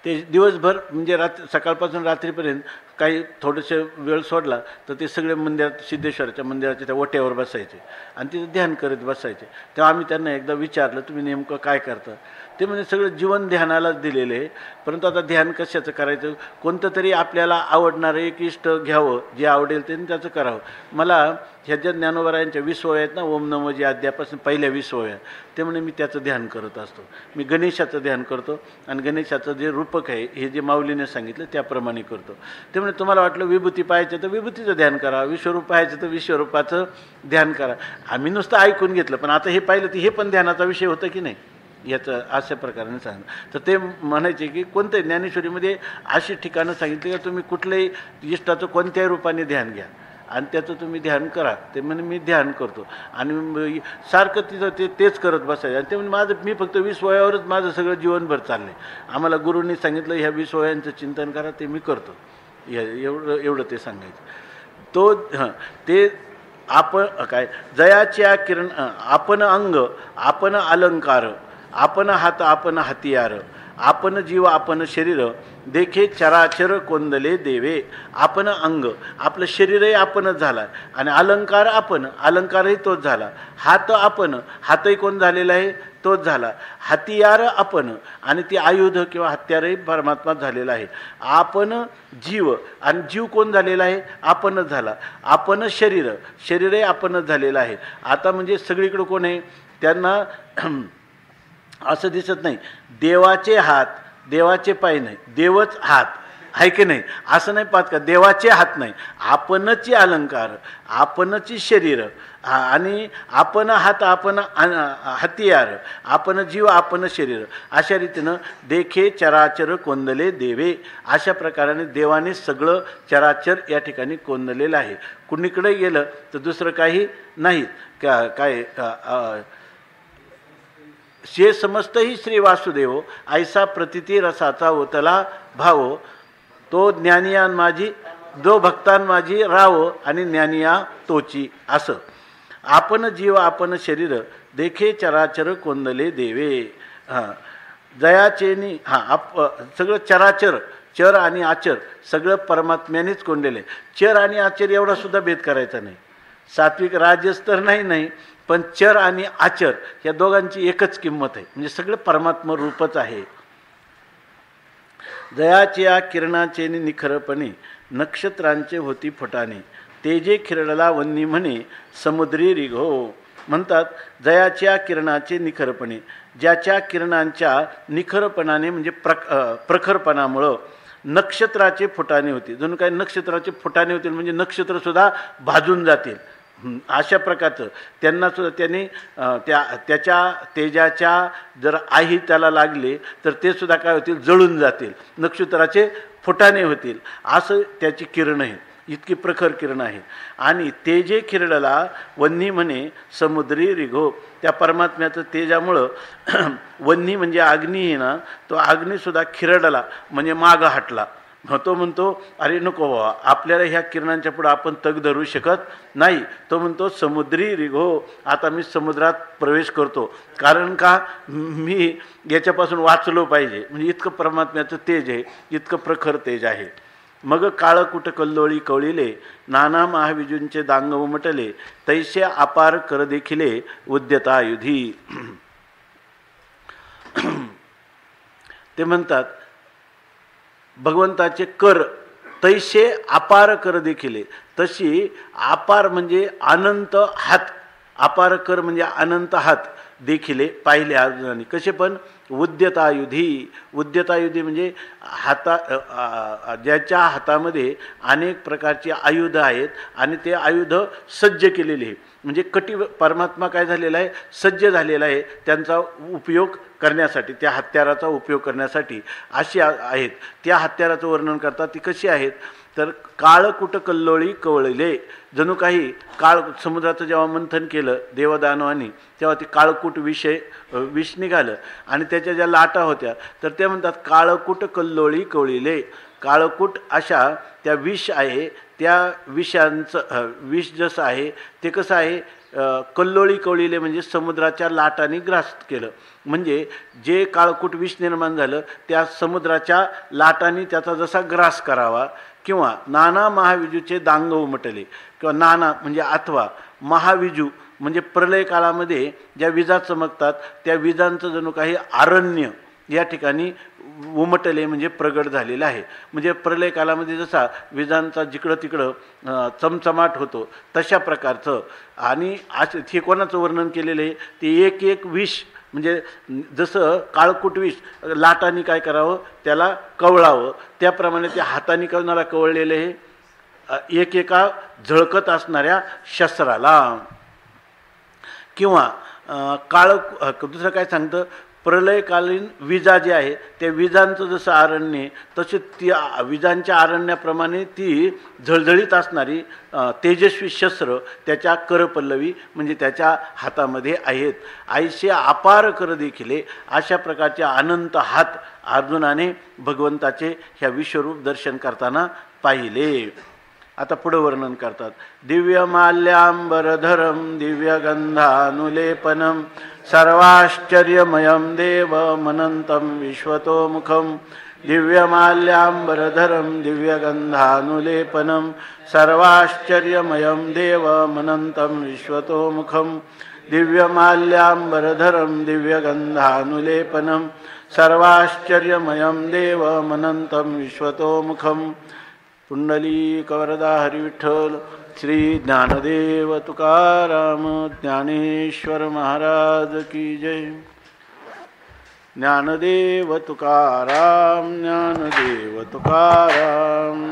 ते दिवसभर म्हणजे सकाळपासून रात्रीपर्यंत काही थोडेसे वेळ सोडला तर ते सगळे मंदिरात, सिद्धेश्वराच्या मंदिराच्या त्या ओट्यावर बसायचे आणि तिथं ध्यान करत बसायचे. तेव्हा आम्ही त्यांना एकदा विचारलं, तुम्ही नेमकं काय करता? ते म्हणजे सगळं जीवन ध्यानालाच दिलेलं आहे, परंतु आता ध्यान कशाचं करायचं, कोणतं तरी आपल्याला आवडणारं एक इष्ट घ्यावं, जे आवडेल ते त्याचं करावं. मला ह्या ज्या ज्ञानोबरायांच्या 20 ओव्या आहेत ना, ओम नमो जी अध्यापासून पहिल्या 20 ओव्या, ते म्हणे मी त्याचं ध्यान करत असतो. मी गणेशाचं ध्यान करतो आणि गणेशाचं जे रूपक आहे हे जे माऊलीने सांगितलं त्याप्रमाणे करतो. ते म्हणे तुम्हाला वाटलं विभूती पाहायचं तर विभूतीचं ध्यान करा, विश्वरूप पाहायचं तर विश्वरूपाचं ध्यान करा. आम्ही नुसतं ऐकून घेतलं, पण आता हे पाहिलं तर हे पण ध्यानाचा विषय होतं की नाही याचं अशा प्रकाराने सांगितलं. तर ते म्हणायचे की कोणत्याही ज्ञानेश्वरीमध्ये अशी ठिकाणं सांगितली का तुम्ही कुठल्याही इष्टाचं कोणत्याही रूपाने ध्यान घ्या आणि त्याचं तुम्ही ध्यान करा. ते म्हणे मी ध्यान करतो आणि सारखं तिथं तेच करत बसायचं. आणि ते म्हणजे मी फक्त 20 वयावरच माझं सगळं जीवनभर चाललं आहे. आम्हाला गुरूंनी सांगितलं ह्या 20 वयांचं चिंतन करा, ते मी करतो. एवढं ते सांगायचं. ते आपण काय जयाच्या किरण, आपण अंग आपण अलंकार, आपण हात आपण हतियार, आपण जीव आपण शरीर, देखे चराचर कोंदले देवे. आपण अंग, आपलं शरीरही आपणच झाला आणि अलंकार आपण, अलंकारही तोच झाला. हात आपण, हातही कोण झालेला आहे, तोच झाला. हतियार आपण, आणि ती आयुध किंवा हत्यारही परमात्मा झालेला आहे. आपण जीव, आणि जीव कोण झालेला आहे, आपणच झाला. आपण शरीर, शरीरही आपणच झालेलं आहे. आता म्हणजे सगळीकडे कोण आहे, त्यांना असं दिसत नाही देवाचे हात, देवाचे पाय नाही, देवच हात आहे की नाही, असं नाही पाहत का. देवाचे हात नाही, आपणची अलंकार, आपणची शरीर, आणि आपण हात आपण हतियार, आपण जीव आपण शरीर. अशा रीतीनं देखे चराचर कोंदले देवे. अशा प्रकाराने देवाने सगळं चराचर या ठिकाणी कोंदलेलं आहे. कुणीकडे गेलं तर दुसरं काही नाही. काय शे समस्तही श्री वासुदेव, ऐसा प्रतिती रसाचा ओतला भाव, तो ज्ञानियान माझी, जो भक्तान माझी राव, आणि ज्ञानिया तोची. असं आपण जीव आपण शरीर, देखे चराचर कोंदले देवे. जयाचेनी सगळं चराचर, चर आणि आचर सगळं परमात्म्यानेच कोंडलेलं आहे. चर आणि आचर एवढा सुद्धा भेद करायचा नाही. सात्विक राजस तर नाही, पण चर आणि आचर या दोघांची एकच किंमत आहे, म्हणजे सगळं परमात्मा रूपच आहे. जयाच्या किरणाचे निखरपणे, नक्षत्रांचे होती फुटाणे, तेजे खिरडला वन्नी म्हणे समुद्री रिघो. म्हणतात जयाच्या किरणाचे निखरपणे, ज्याच्या किरणांच्या निखरपणाने म्हणजे प्रखरपणामुळं नक्षत्राचे फुटाणे होते. जणू काही नक्षत्राचे फुटाणे होतील म्हणजे नक्षत्रसुद्धा भाजून जातील. अशा प्रकारचं त्यांनासुद्धा त्यांनी त्याच्या तेजाच्या जर आई त्याला लागले तर ते सुद्धा काय होतील, जळून जातील, नक्षत्राचे फुटाणे होतील. असं त्याची किरण आहे, इतकी प्रखर किरण आहे. आणि तेजे खिरडला वन्नी म्हणे समुद्री रिघो. त्या परमात्म्याचं तेजामुळं वन्नी म्हणजे अग्नी आहे ना, तो अग्नीसुद्धा खिरडला म्हणजे मागं हटला. तो म्हणतो अरे नको बाबा, आपल्याला ह्या किरणांच्या पुढे आपण तग धरू शकत नाही. तो म्हणतो समुद्री रिघो, आता मी समुद्रात प्रवेश करतो. कारण का, मी याच्यापासून वाचलो पाहिजे. म्हणजे इतकं परमात्म्याचं तेज आहे, इतकं प्रखर तेज आहे. मग काळकुट कल्लोळी कवळिले, नाना महाविजूंचे दांग उमटले, तैसे अपार कर देखिले उद्यता युधी. ते म्हणतात भगवंताचे कर तैसे अपार कर देखिले, तशी अपार म्हणजे अनंत हात, अपार कर म्हणजे अनंत हात देखिले पाहिले अर्जुनाने. कसे पण, उद्यतायुधी. उद्यतायुधी म्हणजे ज्याच्या हातामध्ये अनेक प्रकारची आयुध आहेत आणि ते आयुध सज्ज केलेले आहे. म्हणजे परमात्मा काय झालेला आहे, सज्ज झालेला आहे त्यांचा उपयोग करण्यासाठी, त्या हत्याराचा उपयोग करण्यासाठी. अशी आहेत. त्या हत्याराचं वर्णन करतात. ती कशी आहेत तर काळकुट कल्लोळी कवळले, जणू काही समुद्राचं जेव्हा मंथन केलं देवदानवानी, तेव्हा ते काळकूट विष निघालं आणि त्याच्या ज्या लाटा होत्या तर त्या म्हणतात काळकूट कल्लोळी कवळिले. काळकूट अशा त्या विष आहे, त्या विषांचं विष जसं आहे ते कसं आहे, कल्लोळी कवळिले म्हणजे समुद्राच्या लाटांनी ग्रास केलं. म्हणजे जे काळकूट विष निर्माण झालं त्या समुद्राच्या लाटांनी त्याचा जसा ग्रास करावा, किंवा नाना महाविजूचे दांग उमटले, किंवा नाना म्हणजे अथवा महाविजू म्हणजे प्रलय काळामध्ये ज्या विजा चमकतात त्या विजांचं जणू काही अरण्य या ठिकाणी उमटले म्हणजे प्रगट झालेलं आहे. म्हणजे प्रलय कालामध्ये जसा विजांचा जिकडं तिकडं चमचमाट होतो तशा प्रकारचं. आणि हे कोणाचं वर्णन केलेलं आहे, ते एक एक विष म्हणजे जसं काळकुट विष लाटांनी काय करावं त्याला कवळावं, त्याप्रमाणे त्या हाताने कोणाला कवळलेलं आहे, एकेका झळकत असणाऱ्या शस्त्राला. किंवा दुसरं काय सांगतं, प्रलयकालीन विजा जी आहे त्या विजांचं जसं अरण्य तसे त्या विजांच्या अरण्याप्रमाणे ती झळझळीत असणारी तेजस्वी शस्त्र त्याच्या करपल्लवी म्हणजे त्याच्या हातामध्ये आहेत. ऐसे अपार कर देखिले, अशा प्रकारचे अनंत हात अर्जुनाने भगवंताचे ह्या विश्वरूप दर्शन करताना पाहिले. आता पुढे वर्णन करतात. दिव्यमाल्याम्बरधरं दिव्यगंधानुलेपनं सर्वाश्चर्यमयं देवमनन्तं विश्वतोमुखं. दिव्यमाल्याम्बरधरं दिव्यगंधानुलेपनं सर्वाश्चर्यमयं देवमनन्तं विश्वतोमुखं. दिव्यमाल्याम्बरधरं दिव्यगंधानुलेपनं सर्वाश्चर्यमयं देवमनन्तं विश्वतोमुखं. पुंडलीकवरदा हरिविठ्ठल. श्री ज्ञानदेव तुकाराम ज्ञानेश्वर महाराज की जय. ज्ञानदेव तुकाराम, ज्ञानदेव तुकाराम.